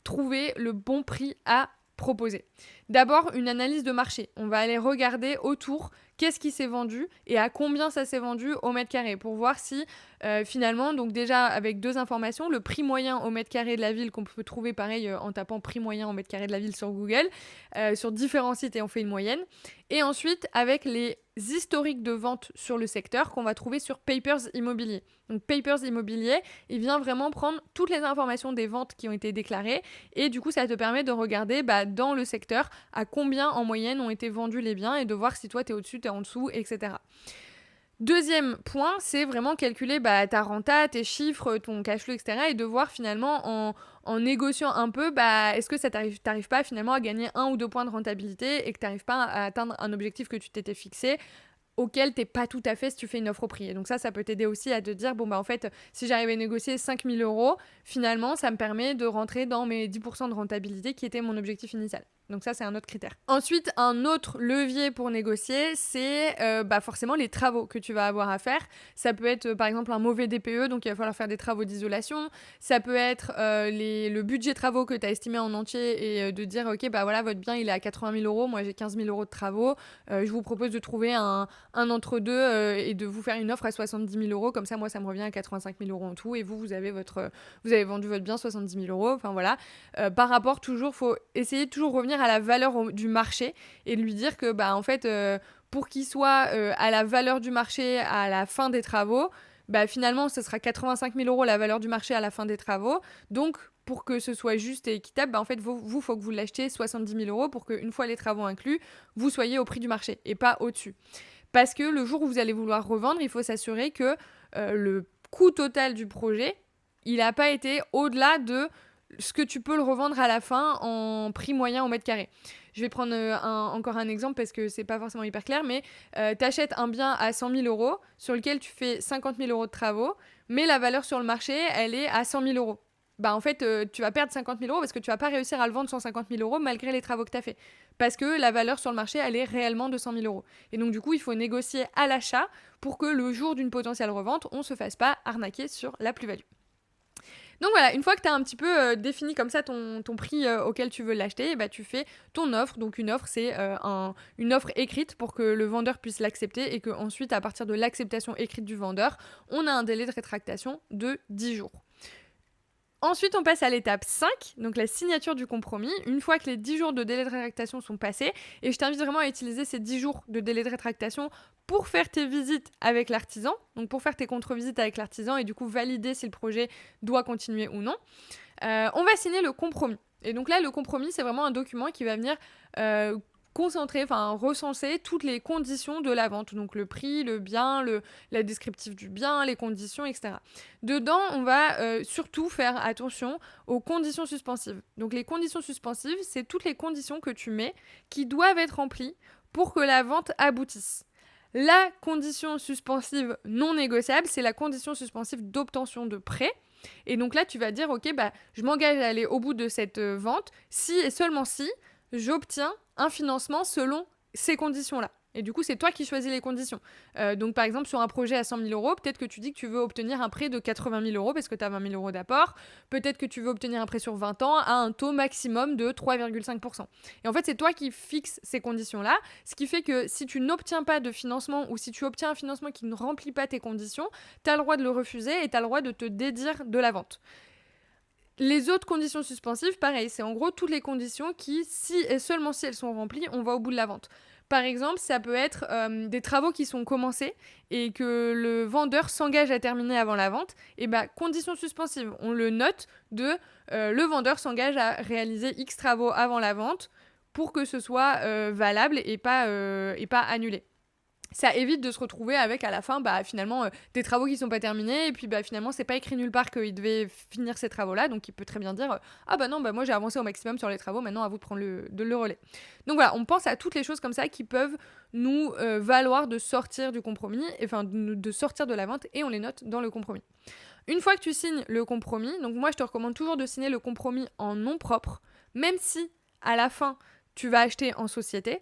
trouver le bon prix à proposer ? D'abord, une analyse de marché. On va aller regarder autour qu'est-ce qui s'est vendu et à combien ça s'est vendu au mètre carré pour voir si finalement, donc déjà avec 2 informations, le prix moyen au mètre carré de la ville qu'on peut trouver pareil en tapant prix moyen au mètre carré de la ville sur Google, sur différents sites et on fait une moyenne. Et ensuite avec les historiques de vente sur le secteur qu'on va trouver sur Papers Immobilier. Donc Papers Immobilier, il vient vraiment prendre toutes les informations des ventes qui ont été déclarées et du coup ça te permet de regarder dans le secteur à combien en moyenne ont été vendus les biens et de voir si toi t'es au-dessus, t'es en dessous, etc. Deuxième point, c'est vraiment calculer ta renta, tes chiffres, ton cash flow, etc. et de voir finalement en négociant un peu, est-ce que ça t'arrive pas finalement à gagner 1 ou 2 points de rentabilité et que t'arrives pas à atteindre un objectif que tu t'étais fixé auquel t'es pas tout à fait si tu fais une offre au prix. Et donc ça peut t'aider aussi à te dire, en fait, si j'arrive à négocier 5 000 euros, finalement, ça me permet de rentrer dans mes 10% de rentabilité qui était mon objectif initial. Donc ça, c'est un autre critère. Ensuite, un autre levier pour négocier, c'est forcément les travaux que tu vas avoir à faire. Ça peut être, par exemple, un mauvais DPE, donc il va falloir faire des travaux d'isolation. Ça peut être le budget travaux que tu as estimé en entier et de dire, ok, votre bien, il est à 80 000 euros, moi j'ai 15 000 euros de travaux. Je vous propose de trouver un entre-deux et de vous faire une offre à 70 000 euros. Comme ça, moi, ça me revient à 85 000 euros en tout. Et vous avez vendu votre bien 70 000 euros. Enfin voilà. Par rapport, toujours, faut essayer de toujours revenir à la valeur du marché et lui dire que, en fait, pour qu'il soit à la valeur du marché à la fin des travaux, finalement, ce sera 85 000 euros la valeur du marché à la fin des travaux. Donc, pour que ce soit juste et équitable, en fait, vous, faut que vous l'achetiez 70 000 euros pour qu'une fois les travaux inclus, vous soyez au prix du marché et pas au-dessus. Parce que le jour où vous allez vouloir revendre, il faut s'assurer que le coût total du projet, il n'a pas été au-delà de ce que tu peux le revendre à la fin en prix moyen au mètre carré. Je vais prendre encore un exemple parce que c'est pas forcément hyper clair, mais t'achètes un bien à 100 000 euros sur lequel tu fais 50 000 euros de travaux, mais la valeur sur le marché, elle est à 100 000 euros. En fait, tu vas perdre 50 000 euros parce que tu vas pas réussir à le vendre 150 000 euros malgré les travaux que tu as fait. Parce que la valeur sur le marché, elle est réellement de 100 000 euros. Et donc, du coup, il faut négocier à l'achat pour que le jour d'une potentielle revente, on se fasse pas arnaquer sur la plus-value. Donc voilà, une fois que tu as un petit peu défini comme ça ton prix auquel tu veux l'acheter, tu fais ton offre. Donc une offre, c'est une offre écrite pour que le vendeur puisse l'accepter et qu'ensuite, à partir de l'acceptation écrite du vendeur, on a un délai de rétractation de 10 jours. Ensuite, on passe à l'étape 5, donc la signature du compromis. Une fois que les 10 jours de délai de rétractation sont passés, et je t'invite vraiment à utiliser ces 10 jours de délai de rétractation pour faire tes visites avec l'artisan, donc pour faire tes contre-visites avec l'artisan et du coup valider si le projet doit continuer ou non, on va signer le compromis. Et donc là, le compromis, c'est vraiment un document qui va venir recenser toutes les conditions de la vente, donc le prix, le bien, la descriptif du bien, les conditions, etc. Dedans, on va surtout faire attention aux conditions suspensives. Donc les conditions suspensives, c'est toutes les conditions que tu mets qui doivent être remplies pour que la vente aboutisse. La condition suspensive non négociable, c'est la condition suspensive d'obtention de prêt. Et donc là, tu vas dire, ok, je m'engage à aller au bout de cette vente si et seulement si j'obtiens un financement selon ces conditions-là. Et du coup, c'est toi qui choisis les conditions. Donc, par exemple, sur un projet à 100 000 euros, peut-être que tu dis que tu veux obtenir un prêt de 80 000 euros parce que tu as 20 000 euros d'apport. Peut-être que tu veux obtenir un prêt sur 20 ans à un taux maximum de 3,5%. Et en fait, c'est toi qui fixes ces conditions-là. Ce qui fait que si tu n'obtiens pas de financement ou si tu obtiens un financement qui ne remplit pas tes conditions, tu as le droit de le refuser et tu as le droit de te dédire de la vente. Les autres conditions suspensives, pareil, c'est en gros toutes les conditions qui, si et seulement si elles sont remplies, on va au bout de la vente. Par exemple, ça peut être des travaux qui sont commencés et que le vendeur s'engage à terminer avant la vente. Et condition suspensive, on le note le vendeur s'engage à réaliser X travaux avant la vente pour que ce soit valable et pas annulé. Ça évite de se retrouver avec à la fin finalement des travaux qui sont pas terminés et puis finalement c'est pas écrit nulle part qu'il devait finir ces travaux là, donc il peut très bien dire moi j'ai avancé au maximum sur les travaux, maintenant à vous de prendre le relais. Donc voilà, on pense à toutes les choses comme ça qui peuvent nous valoir de sortir du compromis, enfin de sortir de la vente, et on les note dans le compromis. Une fois que tu signes le compromis, donc moi je te recommande toujours de signer le compromis en nom propre, même si à la fin tu vas acheter en société.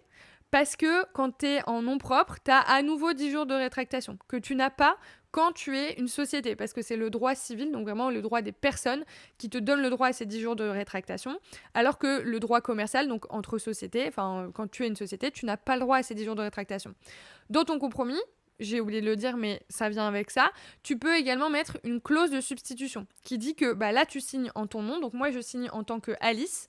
Parce que quand tu es en nom propre, tu as à nouveau 10 jours de rétractation que tu n'as pas quand tu es une société. Parce que c'est le droit civil, donc vraiment le droit des personnes, qui te donne le droit à ces 10 jours de rétractation. Alors que le droit commercial, donc entre sociétés, quand tu es une société, tu n'as pas le droit à ces 10 jours de rétractation. Dans ton compromis, j'ai oublié de le dire, mais ça vient avec ça, tu peux également mettre une clause de substitution qui dit que là, tu signes en ton nom. Donc moi, je signe en tant que Alice,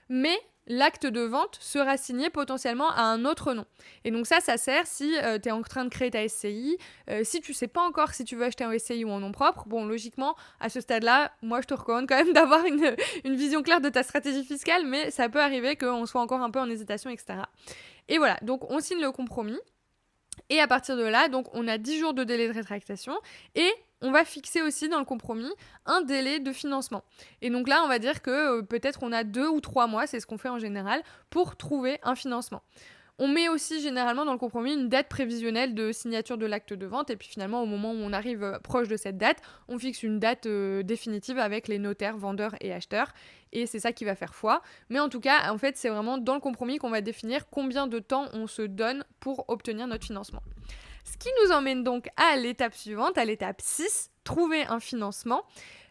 mais l'acte de vente sera signé potentiellement à un autre nom. Et donc ça sert si tu es en train de créer ta SCI, si tu sais pas encore si tu veux acheter un SCI ou en nom propre. Bon, logiquement, à ce stade-là, moi je te recommande quand même d'avoir une vision claire de ta stratégie fiscale, mais ça peut arriver qu'on soit encore un peu en hésitation, etc. Et voilà, donc on signe le compromis. Et à partir de là, donc on a 10 jours de délai de rétractation et on va fixer aussi dans le compromis un délai de financement. Et donc là, on va dire que peut-être on a 2 ou 3 mois, c'est ce qu'on fait en général, pour trouver un financement. On met aussi généralement dans le compromis une date prévisionnelle de signature de l'acte de vente et puis finalement au moment où on arrive proche de cette date, on fixe une date définitive avec les notaires, vendeurs et acheteurs et c'est ça qui va faire foi. Mais en tout cas, en fait, c'est vraiment dans le compromis qu'on va définir combien de temps on se donne pour obtenir notre financement. Ce qui nous emmène donc à l'étape suivante, à l'étape 6, trouver un financement.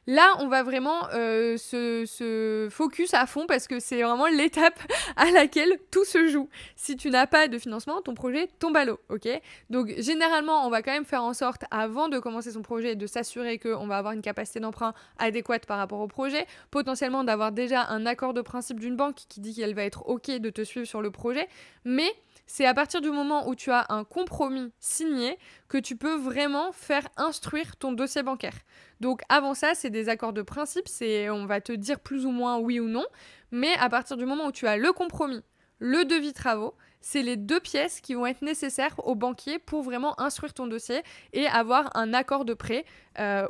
Là, on va vraiment se focus à fond parce que c'est vraiment l'étape à laquelle tout se joue. Si tu n'as pas de financement, ton projet tombe à l'eau, ok ? Donc, généralement, on va quand même faire en sorte, avant de commencer son projet, de s'assurer qu'on va avoir une capacité d'emprunt adéquate par rapport au projet, potentiellement d'avoir déjà un accord de principe d'une banque qui dit qu'elle va être ok de te suivre sur le projet, mais c'est à partir du moment où tu as un compromis signé que tu peux vraiment faire instruire ton dossier bancaire. Donc avant ça, c'est des accords de principe, on va te dire plus ou moins oui ou non, mais à partir du moment où tu as le compromis, le devis travaux, c'est les 2 pièces qui vont être nécessaires au banquier pour vraiment instruire ton dossier et avoir un accord de prêt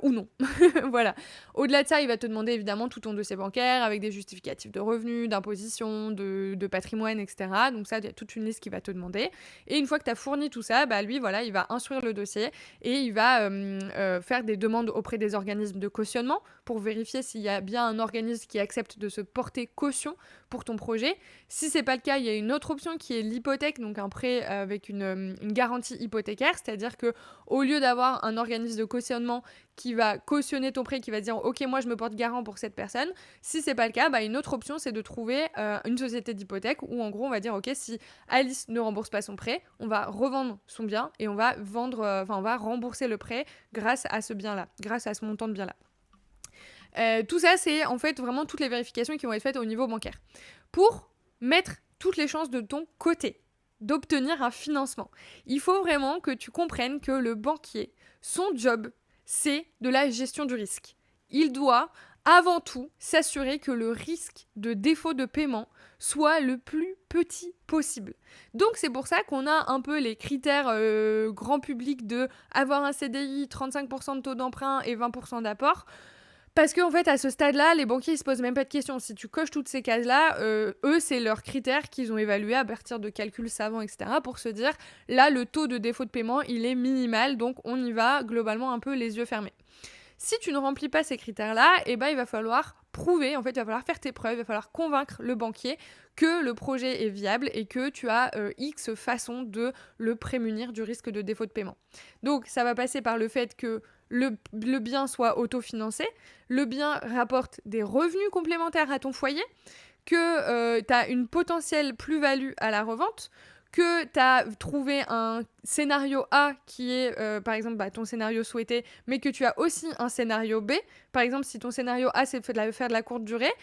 ou non. Voilà. Au-delà de ça, il va te demander évidemment tout ton dossier bancaire avec des justificatifs de revenus, d'imposition, de patrimoine, etc. Donc ça, il y a toute une liste qu'il va te demander. Et une fois que tu as fourni tout ça, lui, voilà, il va instruire le dossier et il va faire des demandes auprès des organismes de cautionnement pour vérifier s'il y a bien un organisme qui accepte de se porter caution pour ton projet. Si c'est pas le cas, il y a une autre option qui est l'hypothèque, donc un prêt avec une garantie hypothécaire, c'est-à-dire que au lieu d'avoir un organisme de cautionnement qui va cautionner ton prêt, qui va dire ok, moi je me porte garant pour cette personne, si c'est pas le cas, une autre option c'est de trouver une société d'hypothèque où en gros on va dire ok, si Alice ne rembourse pas son prêt, on va revendre son bien et on va on va rembourser le prêt grâce à ce bien-là, grâce à ce montant de bien-là. Tout ça, c'est en fait vraiment toutes les vérifications qui vont être faites au niveau bancaire. Pour mettre toutes les chances de ton côté d'obtenir un financement, il faut vraiment que tu comprennes que le banquier, son job, c'est de la gestion du risque. Il doit avant tout s'assurer que le risque de défaut de paiement soit le plus petit possible. Donc c'est pour ça qu'on a un peu les critères grand public de avoir un CDI, 35% de taux d'emprunt et 20% d'apport. Parce qu'en fait, à ce stade-là, les banquiers, ils se posent même pas de questions. Si tu coches toutes ces cases-là, eux, c'est leurs critères qu'ils ont évalués à partir de calculs savants, etc. pour se dire, là, le taux de défaut de paiement, il est minimal, donc on y va globalement un peu les yeux fermés. Si tu ne remplis pas ces critères-là, il va falloir prouver, en fait, il va falloir faire tes preuves, il va falloir convaincre le banquier que le projet est viable et que tu as X façons de le prémunir du risque de défaut de paiement. Donc, ça va passer par le fait que le bien soit autofinancé, le bien rapporte des revenus complémentaires à ton foyer, que tu as une potentielle plus-value à la revente, que tu as trouvé un scénario A qui est, par exemple, ton scénario souhaité, mais que tu as aussi un scénario B. Par exemple, si ton scénario A, c'est de faire de la courte durée,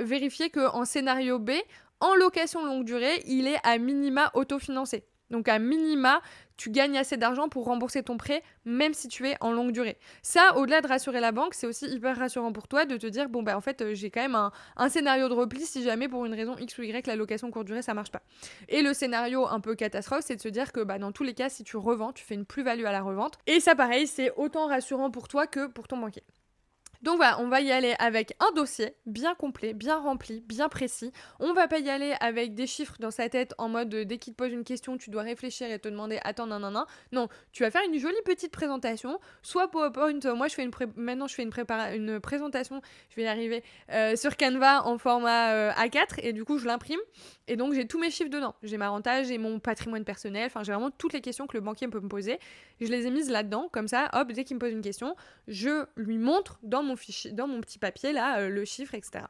vérifier qu'en scénario B, en location longue durée, il est à minima autofinancé. Donc à minima, tu gagnes assez d'argent pour rembourser ton prêt, même si tu es en longue durée. Ça, au-delà de rassurer la banque, c'est aussi hyper rassurant pour toi de te dire, en fait, j'ai quand même un scénario de repli si jamais pour une raison X ou Y, la location courte durée, ça marche pas. Et le scénario un peu catastrophe, c'est de se dire que dans tous les cas, si tu revends, tu fais une plus-value à la revente. Et ça, pareil, c'est autant rassurant pour toi que pour ton banquier. Donc voilà, on va y aller avec un dossier bien complet, bien rempli, bien précis. On va pas y aller avec des chiffres dans sa tête en mode dès qu'il te pose une question, tu dois réfléchir et te demander attends, nan. Non, tu vas faire une jolie petite présentation, soit PowerPoint. Moi, maintenant je fais une présentation, je vais y arriver, sur Canva en format A4 et du coup, je l'imprime. Et donc, j'ai tous mes chiffres dedans. J'ai ma renta, j'ai mon patrimoine personnel, j'ai vraiment toutes les questions que le banquier peut me poser. Je les ai mises là-dedans, comme ça, hop, dès qu'il me pose une question, je lui montre dans mon fichier, dans mon petit papier, là, le chiffre, etc.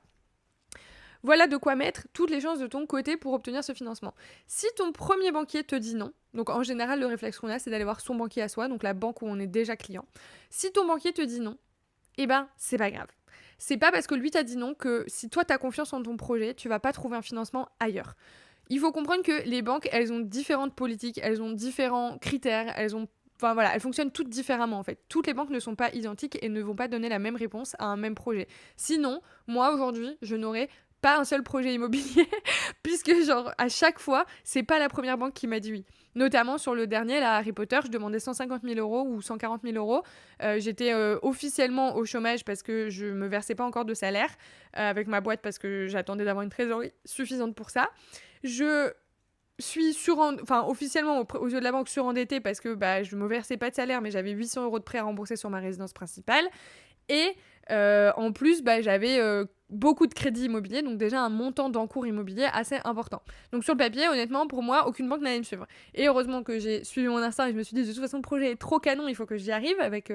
Voilà de quoi mettre toutes les chances de ton côté pour obtenir ce financement. Si ton premier banquier te dit non, donc en général, le réflexe qu'on a, c'est d'aller voir son banquier à soi, donc la banque où on est déjà client. Si ton banquier te dit non, c'est pas grave. C'est pas parce que lui t'a dit non que si toi t'as confiance en ton projet, tu vas pas trouver un financement ailleurs. Il faut comprendre que les banques, elles ont différentes politiques, elles ont différents critères, elles fonctionnent toutes différemment en fait. Toutes les banques ne sont pas identiques et ne vont pas donner la même réponse à un même projet. Sinon, moi aujourd'hui, je n'aurais pas un seul projet immobilier, puisque genre à chaque fois, c'est pas la première banque qui m'a dit oui. Notamment sur le dernier, là, Harry Potter, je demandais 150 000 euros ou 140 000 euros. J'étais officiellement au chômage parce que je me versais pas encore de salaire avec ma boîte parce que j'attendais d'avoir une trésorerie suffisante pour ça. Je suis officiellement aux yeux de la banque surendettée parce que je me versais pas de salaire, mais j'avais 800 euros de prêt à rembourser sur ma résidence principale. Et en plus, j'avais beaucoup de crédits immobiliers, donc déjà un montant d'encours immobilier assez important. Donc sur le papier, honnêtement, pour moi, aucune banque n'allait me suivre. Et heureusement que j'ai suivi mon instinct et je me suis dit, de toute façon, le projet est trop canon, il faut que j'y arrive avec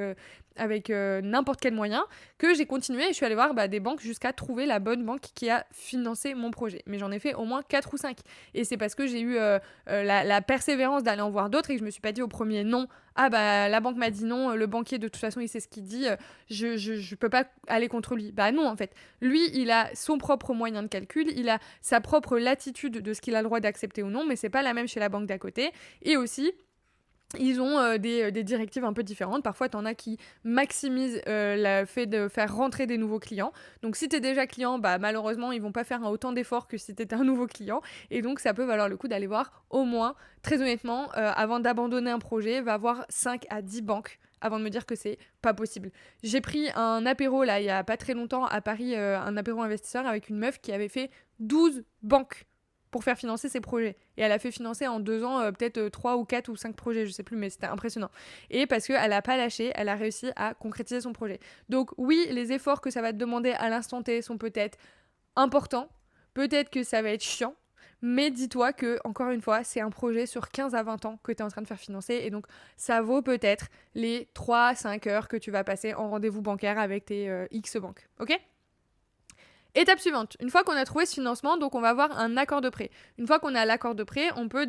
n'importe quel moyen, que j'ai continué et je suis allée voir des banques jusqu'à trouver la bonne banque qui a financé mon projet. Mais j'en ai fait au moins 4 ou 5. Et c'est parce que j'ai eu la persévérance d'aller en voir d'autres et que je me suis pas dit au premier non, la banque m'a dit non, le banquier de toute façon il sait ce qu'il dit, je peux pas aller contre lui. Non, en fait, lui il a son propre moyen de calcul, il a sa propre latitude de ce qu'il a le droit d'accepter ou non, mais c'est pas la même chez la banque d'à côté. Et aussi, ils ont des directives un peu différentes. Parfois, t'en as qui maximisent le fait de faire rentrer des nouveaux clients. Donc, si t'es déjà client, malheureusement, ils vont pas faire autant d'efforts que si t'étais un nouveau client. Et donc, ça peut valoir le coup d'aller voir au moins, très honnêtement, avant d'abandonner un projet, va voir 5 à 10 banques avant de me dire que c'est pas possible. J'ai pris un apéro, là, il y a pas très longtemps, à Paris, un apéro investisseur avec une meuf qui avait fait 12 banques pour faire financer ses projets. Et elle a fait financer en 2 ans peut-être 3 ou 4 ou 5 projets, je sais plus, mais c'était impressionnant. Et parce qu'elle n'a pas lâché, elle a réussi à concrétiser son projet. Donc oui, les efforts que ça va te demander à l'instant T sont peut-être importants, peut-être que ça va être chiant, mais dis-toi que, encore une fois, c'est un projet sur 15 à 20 ans que tu es en train de faire financer, et donc ça vaut peut-être les 3 à 5 heures que tu vas passer en rendez-vous bancaire avec tes X banques, ok ? Étape suivante, une fois qu'on a trouvé ce financement, donc on va avoir un accord de prêt. Une fois qu'on a l'accord de prêt, on peut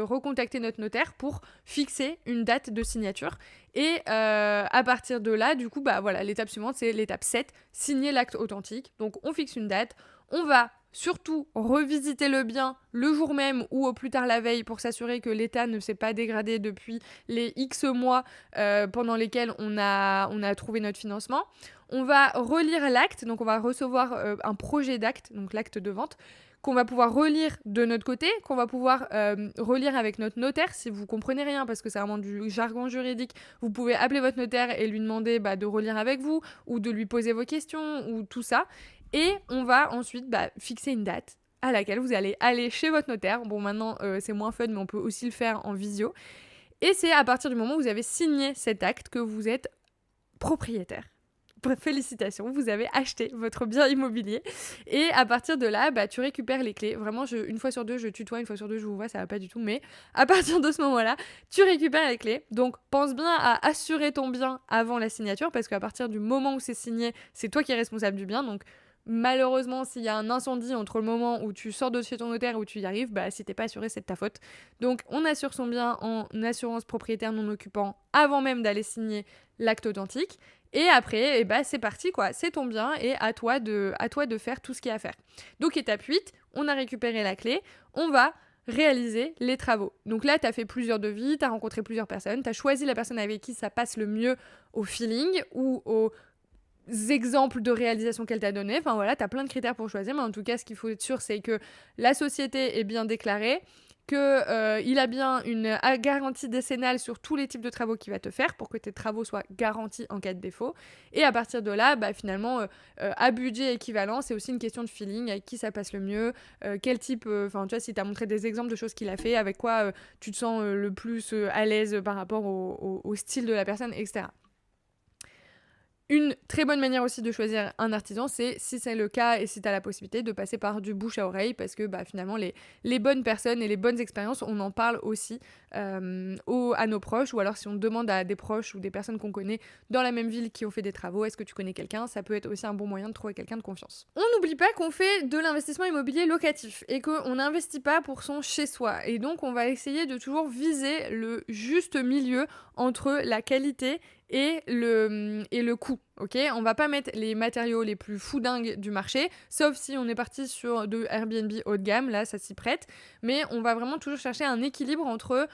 recontacter notre notaire pour fixer une date de signature. Et à partir de là, du coup, l'étape suivante, c'est l'étape 7, signer l'acte authentique. Donc on fixe une date, on va surtout revisiter le bien le jour même ou au plus tard la veille pour s'assurer que l'état ne s'est pas dégradé depuis les X mois pendant lesquels on a trouvé notre financement. On va relire l'acte, donc on va recevoir un projet d'acte, donc l'acte de vente, qu'on va pouvoir relire de notre côté, qu'on va pouvoir relire avec notre notaire. Si vous comprenez rien, parce que c'est vraiment du jargon juridique, vous pouvez appeler votre notaire et lui demander de relire avec vous, ou de lui poser vos questions, ou tout ça. Et on va ensuite fixer une date à laquelle vous allez aller chez votre notaire. Bon, maintenant, c'est moins fun, mais on peut aussi le faire en visio. Et c'est à partir du moment où vous avez signé cet acte que vous êtes propriétaire. Félicitations, vous avez acheté votre bien immobilier. Et à partir de là, tu récupères les clés. Vraiment, une fois sur deux, je tutoie, une fois sur deux, je vous vois, ça va pas du tout. Mais à partir de ce moment-là, tu récupères les clés. Donc, pense bien à assurer ton bien avant la signature, parce qu'à partir du moment où c'est signé, c'est toi qui es responsable du bien. Donc, malheureusement, s'il y a un incendie entre le moment où tu sors de chez ton notaire et où tu y arrives, si t'es pas assuré, c'est de ta faute. Donc, on assure son bien en assurance propriétaire non occupant avant même d'aller signer l'acte authentique. Et après, c'est parti, quoi. C'est ton bien et à toi de faire tout ce qu'il y a à faire. Donc, étape 8, on a récupéré la clé, on va réaliser les travaux. Donc là, tu as fait plusieurs devis, tu as rencontré plusieurs personnes, tu as choisi la personne avec qui ça passe le mieux au feeling ou aux exemples de réalisation qu'elle t'a donné. Enfin voilà, tu as plein de critères pour choisir, mais en tout cas, ce qu'il faut être sûr, c'est que la société est bien déclarée, qu'il a bien une garantie décennale sur tous les types de travaux qu'il va te faire pour que tes travaux soient garantis en cas de défaut. Et à partir de là, finalement, à budget équivalent, c'est aussi une question de feeling, avec qui ça passe le mieux, quel type, tu vois, si tu as montré des exemples de choses qu'il a fait, avec quoi tu te sens le plus à l'aise par rapport au style de la personne, etc. Une très bonne manière aussi de choisir un artisan, c'est, si c'est le cas et si tu as la possibilité, de passer par du bouche à oreille, parce que finalement les bonnes personnes et les bonnes expériences, on en parle aussi à nos proches, ou alors si on demande à des proches ou des personnes qu'on connaît dans la même ville qui ont fait des travaux, est-ce que tu connais quelqu'un, ça peut être aussi un bon moyen de trouver quelqu'un de confiance. On n'oublie pas qu'on fait de l'investissement immobilier locatif et qu'on n'investit pas pour son chez-soi, et donc on va essayer de toujours viser le juste milieu entre la qualité et le coût, ok ? On va pas mettre les matériaux les plus foudingues du marché, sauf si on est parti sur de Airbnb haut de gamme, là ça s'y prête, mais on va vraiment toujours chercher un équilibre entre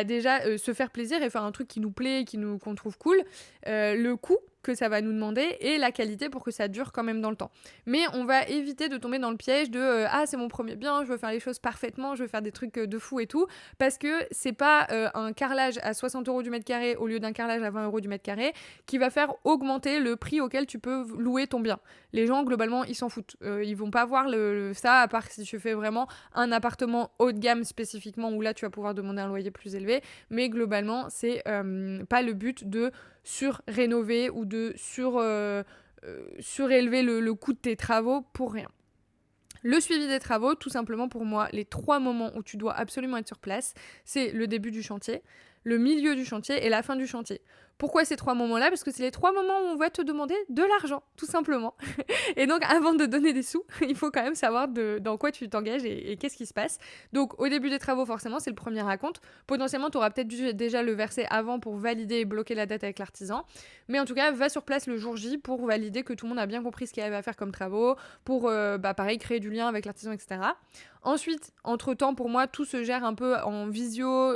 déjà se faire plaisir et faire un truc qui nous plaît, qu'on trouve cool, le coût, que ça va nous demander et la qualité pour que ça dure quand même dans le temps. Mais on va éviter de tomber dans le piège de ah c'est mon premier bien, je veux faire les choses parfaitement, je veux faire des trucs de fou et tout, parce que c'est pas un carrelage à 60 € du mètre carré au lieu d'un carrelage à 20 € du mètre carré qui va faire augmenter le prix auquel tu peux louer ton bien. Les gens globalement ils s'en foutent, ils vont pas voir ça à part si tu fais vraiment un appartement haut de gamme spécifiquement où là tu vas pouvoir demander un loyer plus élevé, mais globalement c'est pas le but de sur-rénover ou de surélever le coût de tes travaux pour rien. Le suivi des travaux, tout simplement pour moi, les 3 moments où tu dois absolument être sur place, c'est le début du chantier, le milieu du chantier et la fin du chantier. Pourquoi ces 3 moments-là ? Parce que c'est les 3 moments où on va te demander de l'argent, tout simplement. Et donc, avant de donner des sous, il faut quand même savoir dans quoi tu t'engages et qu'est-ce qui se passe. Donc, au début des travaux, forcément, c'est le premier acompte. Potentiellement, tu auras peut-être dû déjà le verser avant pour valider et bloquer la date avec l'artisan. Mais en tout cas, va sur place le jour J pour valider que tout le monde a bien compris ce qu'il y avait à faire comme travaux, pour, pareil, créer du lien avec l'artisan, etc. Ensuite, entre-temps, pour moi, tout se gère un peu en visio,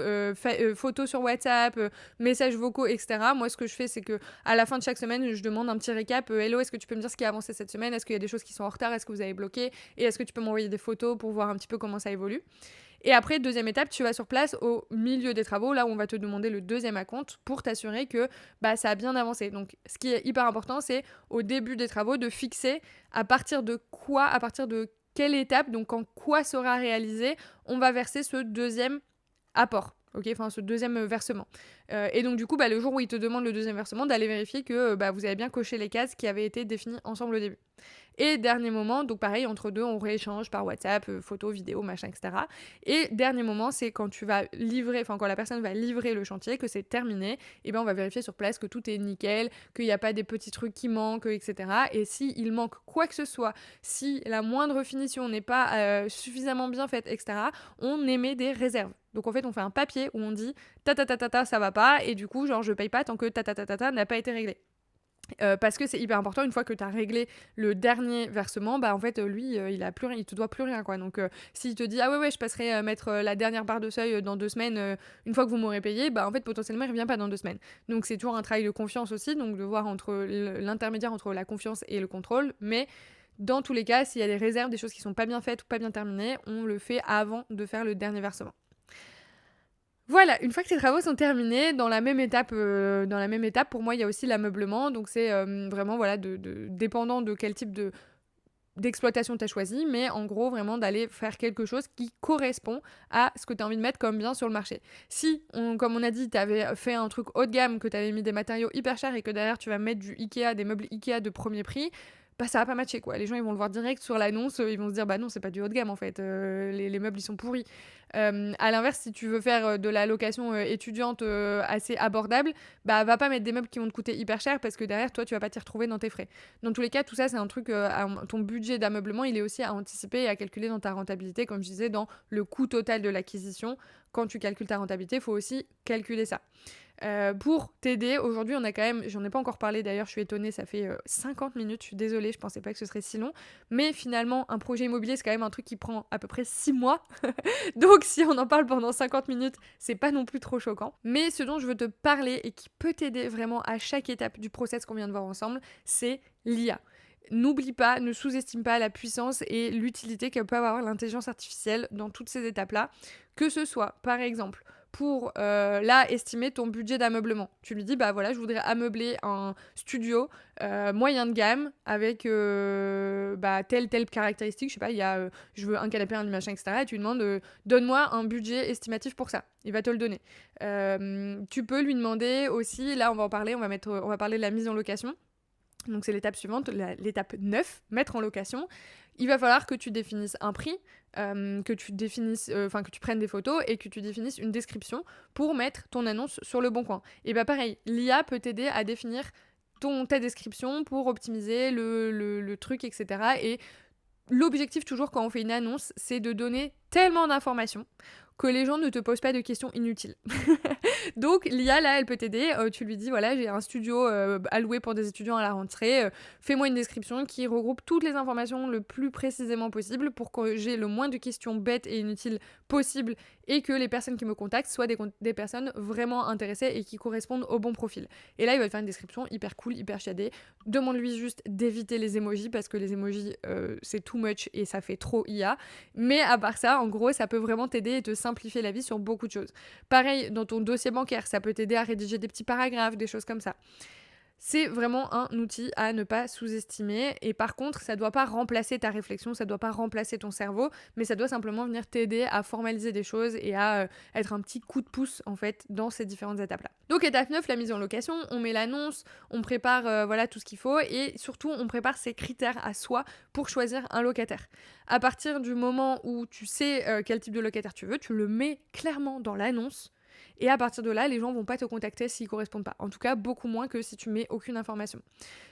photos sur WhatsApp, messages vocaux, etc. Moi, ce que je fais, c'est que à la fin de chaque semaine, je demande un petit récap. Hello, est-ce que tu peux me dire ce qui a avancé cette semaine ? Est-ce qu'il y a des choses qui sont en retard ? Est-ce que vous avez bloqué ? Et est-ce que tu peux m'envoyer des photos pour voir un petit peu comment ça évolue ? Et après, deuxième étape, tu vas sur place au milieu des travaux, là où on va te demander le deuxième acompte pour t'assurer que ça a bien avancé. Donc, ce qui est hyper important, c'est au début des travaux de fixer à partir de quelle étape, donc quand quoi sera réalisé, on va verser ce deuxième apport. Ok, enfin ce deuxième versement. Et donc du coup, le jour où ils te demandent le deuxième versement, d'aller vérifier que vous avez bien coché les cases qui avaient été définies ensemble au début. Et dernier moment, donc pareil, entre deux, on rééchange par WhatsApp, photos, vidéos, machin, etc. Et dernier moment, c'est quand tu vas livrer, enfin quand la personne va livrer le chantier, que c'est terminé, et ben on va vérifier sur place que tout est nickel, qu'il n'y a pas des petits trucs qui manquent, etc. Et s'il manque quoi que ce soit, si la moindre finition n'est pas suffisamment bien faite, etc., on émet des réserves. Donc en fait, on fait un papier où on dit ta ça va pas, et du coup, genre je paye pas tant que ta n'a pas été réglé. Parce que c'est hyper important, une fois que tu as réglé le dernier versement, en fait lui il a plus rien, il te doit plus rien quoi. Donc s'il te dit ah ouais je passerai mettre la dernière barre de seuil dans 2 semaines une fois que vous m'aurez payé, en fait potentiellement il revient pas dans 2 semaines. Donc c'est toujours un travail de confiance aussi, donc de voir entre l'intermédiaire entre la confiance et le contrôle, mais dans tous les cas s'il y a des réserves, des choses qui sont pas bien faites ou pas bien terminées, on le fait avant de faire le dernier versement. Voilà, une fois que ces travaux sont terminés, dans la même étape, pour moi, il y a aussi l'ameublement. Donc c'est vraiment, voilà, dépendant de quel type d'exploitation tu as choisi, mais en gros, vraiment d'aller faire quelque chose qui correspond à ce que tu as envie de mettre comme bien sur le marché. Si, comme on a dit, tu avais fait un truc haut de gamme, que tu avais mis des matériaux hyper chers et que derrière tu vas mettre des meubles Ikea de premier prix, ça va pas matcher quoi. Les gens ils vont le voir direct sur l'annonce, ils vont se dire non c'est pas du haut de gamme en fait, les meubles ils sont pourris. À l'inverse, si tu veux faire de la location étudiante assez abordable, va pas mettre des meubles qui vont te coûter hyper cher parce que derrière toi tu vas pas t'y retrouver dans tes frais. Dans tous les cas, tout ça c'est un truc, ton budget d'ameublement il est aussi à anticiper et à calculer dans ta rentabilité, comme je disais, dans le coût total de l'acquisition. Quand tu calcules ta rentabilité, il faut aussi calculer ça. Pour t'aider, aujourd'hui on a quand même, j'en ai pas encore parlé d'ailleurs, je suis étonnée, ça fait 50 minutes, je suis désolée, je pensais pas que ce serait si long, mais finalement un projet immobilier c'est quand même un truc qui prend à peu près 6 mois, donc si on en parle pendant 50 minutes, c'est pas non plus trop choquant. Mais ce dont je veux te parler et qui peut t'aider vraiment à chaque étape du process qu'on vient de voir ensemble, c'est l'IA. N'oublie pas, ne sous-estime pas la puissance et l'utilité que peut avoir l'intelligence artificielle dans toutes ces étapes-là, que ce soit par exemple pour estimer ton budget d'ameublement. Tu lui dis voilà, je voudrais ameubler un studio moyen de gamme avec telle caractéristique, je sais pas, je veux un canapé, un lit, machin, etc. Et tu lui demandes donne-moi un budget estimatif pour ça. Il va te le donner. Tu peux lui demander aussi, là on va en parler, on va parler de la mise en location. Donc c'est l'étape suivante, l'étape 9, mettre en location. Il va falloir que tu définisses un prix, que tu prennes des photos et que tu définisses une description pour mettre ton annonce sur le bon coin. Et pareil, l'IA peut t'aider à définir ta description pour optimiser le truc, etc. Et l'objectif toujours quand on fait une annonce, c'est de donner tellement d'informations que les gens ne te posent pas de questions inutiles. Donc l'IA là elle peut t'aider, tu lui dis voilà j'ai un studio alloué pour des étudiants à la rentrée, fais-moi une description qui regroupe toutes les informations le plus précisément possible pour que j'ai le moins de questions bêtes et inutiles possible et que les personnes qui me contactent soient des personnes vraiment intéressées et qui correspondent au bon profil. Et là, il va te faire une description hyper cool, hyper chiadée. Demande-lui juste d'éviter les emojis parce que les emojis, c'est too much et ça fait trop IA. Mais à part ça, en gros, ça peut vraiment t'aider et te simplifier la vie sur beaucoup de choses. Pareil, dans ton dossier bancaire, ça peut t'aider à rédiger des petits paragraphes, des choses comme ça. C'est vraiment un outil à ne pas sous-estimer et par contre, ça doit pas remplacer ta réflexion, ça doit pas remplacer ton cerveau, mais ça doit simplement venir t'aider à formaliser des choses et à être un petit coup de pouce en fait dans ces différentes étapes-là. Donc étape 9, la mise en location, on met l'annonce, on prépare voilà tout ce qu'il faut et surtout on prépare ses critères à soi pour choisir un locataire. À partir du moment où tu sais quel type de locataire tu veux, tu le mets clairement dans l'annonce. Et à partir de là, les gens vont pas te contacter s'ils correspondent pas. En tout cas, beaucoup moins que si tu mets aucune information.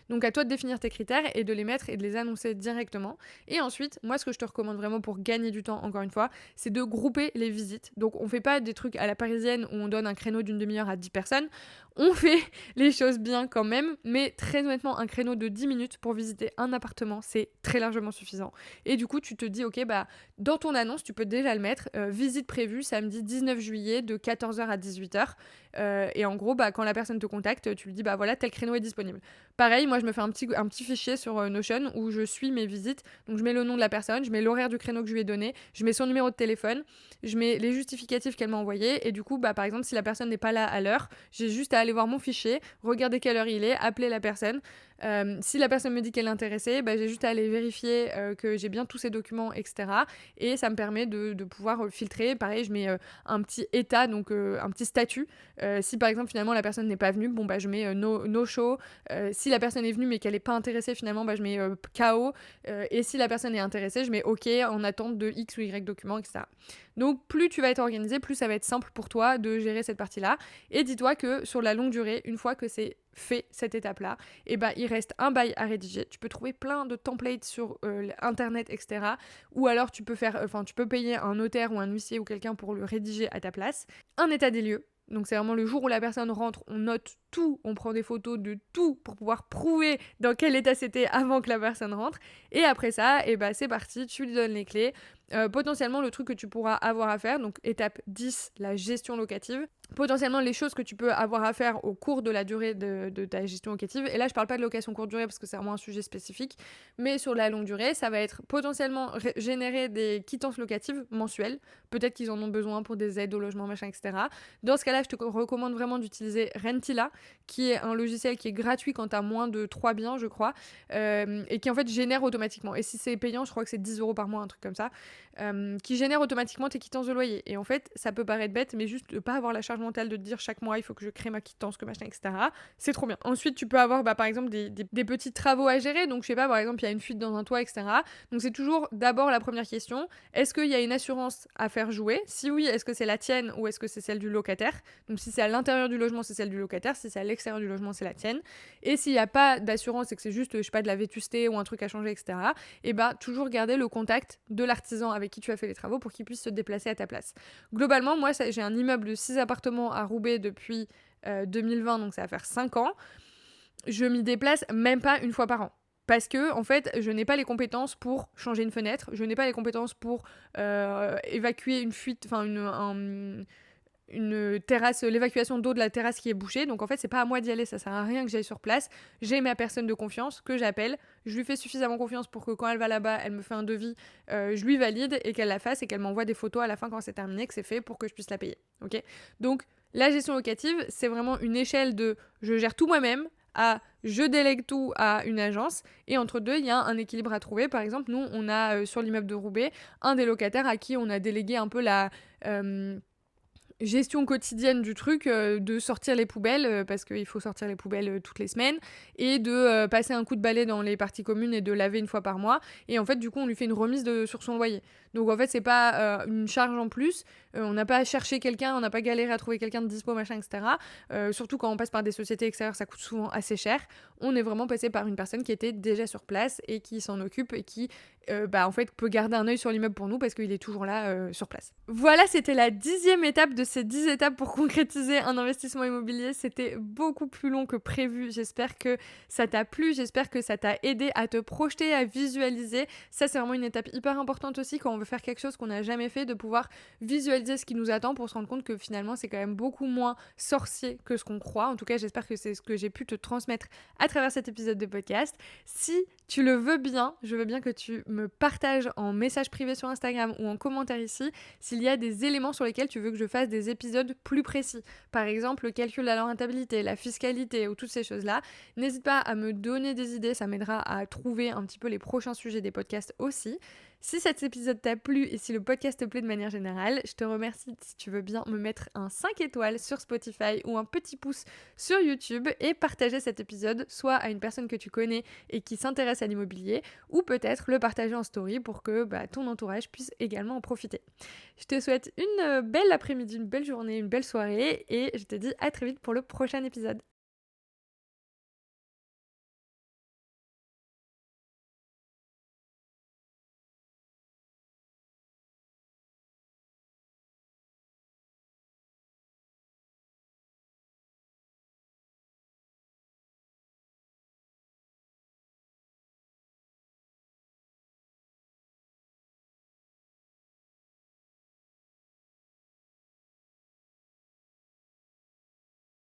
Donc à toi de définir tes critères et de les mettre et de les annoncer directement. Et ensuite, moi ce que je te recommande vraiment pour gagner du temps, encore une fois, c'est de grouper les visites. Donc on fait pas des trucs à la parisienne où on donne un créneau d'une demi-heure à 10 personnes. On fait les choses bien quand même, mais très honnêtement, un créneau de 10 minutes pour visiter un appartement, c'est très largement suffisant. Et du coup, tu te dis, ok, bah dans ton annonce, tu peux déjà le mettre, visite prévue samedi 19 juillet de 14h à 18h. Et en gros, bah, quand la personne te contacte, tu lui dis, bah voilà, tel créneau est disponible. Pareil, moi je me fais un petit fichier sur Notion où je suis mes visites. Donc je mets le nom de la personne, je mets l'horaire du créneau que je lui ai donné, je mets son numéro de téléphone, je mets les justificatifs qu'elle m'a envoyés. Et du coup, bah, par exemple, si la personne n'est pas là à l'heure, j'ai juste à aller voir mon fichier, regarder quelle heure il est, appeler la personne. Si la personne me dit qu'elle est intéressée, bah, j'ai juste à aller vérifier que j'ai bien tous ces documents, etc. Et ça me permet de pouvoir filtrer. Pareil, je mets un petit état, donc un petit statut. Si par exemple finalement la personne n'est pas venue, bon bah je mets no show. Si la personne est venue mais qu'elle n'est pas intéressée finalement, bah je mets KO. Et si la personne est intéressée, je mets OK en attente de X ou Y documents, etc. Donc plus tu vas être organisé, plus ça va être simple pour toi de gérer cette partie-là. Et dis-toi que sur la longue durée, une fois que c'est fait cette étape-là, et bah il reste un bail à rédiger. Tu peux trouver plein de templates sur internet, etc. Ou alors tu peux payer un notaire ou un huissier ou quelqu'un pour le rédiger à ta place. Un état des lieux. Donc c'est vraiment le jour où la personne rentre, on note tout, on prend des photos de tout pour pouvoir prouver dans quel état c'était avant que la personne rentre. Et après ça, et bah c'est parti, tu lui donnes les clés. Potentiellement le truc que tu pourras avoir à faire, donc étape 10, la gestion locative. Potentiellement les choses que tu peux avoir à faire au cours de la durée de ta gestion locative. Et là je parle pas de location courte durée parce que c'est vraiment un sujet spécifique, mais sur la longue durée, ça va être potentiellement générer des quittances locatives mensuelles. Peut-être qu'ils en ont besoin pour des aides au logement, machin, etc. Dans ce cas-là, je te recommande vraiment d'utiliser Rentila, qui est un logiciel qui est gratuit quand tu as moins de 3 biens, je crois, et qui en fait génère automatiquement. Et si c'est payant, je crois que c'est 10 € par mois, un truc comme ça, qui génère automatiquement tes quittances de loyer. Et en fait, ça peut paraître bête, mais juste de pas avoir la charge mentale de te dire chaque mois, il faut que je crée ma quittance, que machin, etc. C'est trop bien. Ensuite, tu peux avoir, par exemple, des petits travaux à gérer. Donc, je sais pas, par exemple, il y a une fuite dans un toit, etc. Donc, c'est toujours d'abord la première question. Est-ce qu'il y a une assurance à faire jouer? Si oui, est-ce que c'est la tienne ou est-ce que c'est celle du locataire? Donc, si c'est à l'intérieur du logement, c'est celle du locataire. Si c'est à l'extérieur du logement, c'est la tienne. Et s'il n'y a pas d'assurance et que c'est juste, je sais pas, de la vétusté ou un truc à changer, etc., et toujours garder le contact de l'artisan avec qui tu as fait les travaux pour qu'il puisse se déplacer à ta place. Globalement, moi, j'ai un immeuble de 6 appartements à Roubaix depuis 2020, donc ça va faire 5 ans. Je m'y déplace même pas une fois par an. Parce que, en fait, je n'ai pas les compétences pour changer une fenêtre, je n'ai pas les compétences pour évacuer une fuite, enfin une terrasse, l'évacuation d'eau de la terrasse qui est bouchée. Donc en fait, c'est pas à moi d'y aller, ça sert à rien que j'aille sur place. J'ai ma personne de confiance que j'appelle, je lui fais suffisamment confiance pour que quand elle va là-bas, elle me fait un devis, je lui valide et qu'elle la fasse et qu'elle m'envoie des photos à la fin quand c'est terminé, que c'est fait pour que je puisse la payer. Ok ? Donc la gestion locative, c'est vraiment une échelle de je gère tout moi-même à je délègue tout à une agence, et entre deux, il y a un équilibre à trouver. Par exemple, nous, on a sur l'immeuble de Roubaix un des locataires à qui on a délégué un peu la gestion quotidienne du truc, de sortir les poubelles, parce qu'il faut sortir les poubelles toutes les semaines, et de passer un coup de balai dans les parties communes et de laver une fois par mois. Et en fait, du coup, on lui fait une remise sur son loyer. Donc en fait, c'est pas une charge en plus. On n'a pas cherché quelqu'un, on n'a pas galéré à trouver quelqu'un de dispo, machin, etc. Surtout quand on passe par des sociétés extérieures, ça coûte souvent assez cher. On est vraiment passé par une personne qui était déjà sur place et qui s'en occupe et qui en fait peut garder un œil sur l'immeuble pour nous parce qu'il est toujours là sur place. Voilà, c'était la 10e étape de ces 10 étapes pour concrétiser un investissement immobilier. C'était beaucoup plus long que prévu. J'espère que ça t'a plu, j'espère que ça t'a aidé à te projeter, à visualiser. Ça, c'est vraiment une étape hyper importante aussi quand on veut faire quelque chose qu'on n'a jamais fait, de pouvoir visualiser ce qui nous attend pour se rendre compte que finalement, c'est quand même beaucoup moins sorcier que ce qu'on croit. En tout cas, j'espère que c'est ce que j'ai pu te transmettre à travers cet épisode de podcast. Si tu le veux bien, je veux bien que tu me partages en message privé sur Instagram ou en commentaire ici s'il y a des éléments sur lesquels tu veux que je fasse des épisodes plus précis. Par exemple, le calcul de la rentabilité, la fiscalité ou toutes ces choses-là. N'hésite pas à me donner des idées, ça m'aidera à trouver un petit peu les prochains sujets des podcasts aussi. Si cet épisode t'a plu et si le podcast te plaît de manière générale, je te remercie si tu veux bien me mettre un 5 étoiles sur Spotify ou un petit pouce sur YouTube et partager cet épisode soit à une personne que tu connais et qui s'intéresse à l'immobilier ou peut-être le partager en story pour que ton entourage puisse également en profiter. Je te souhaite une belle après-midi, une belle journée, une belle soirée et je te dis à très vite pour le prochain épisode.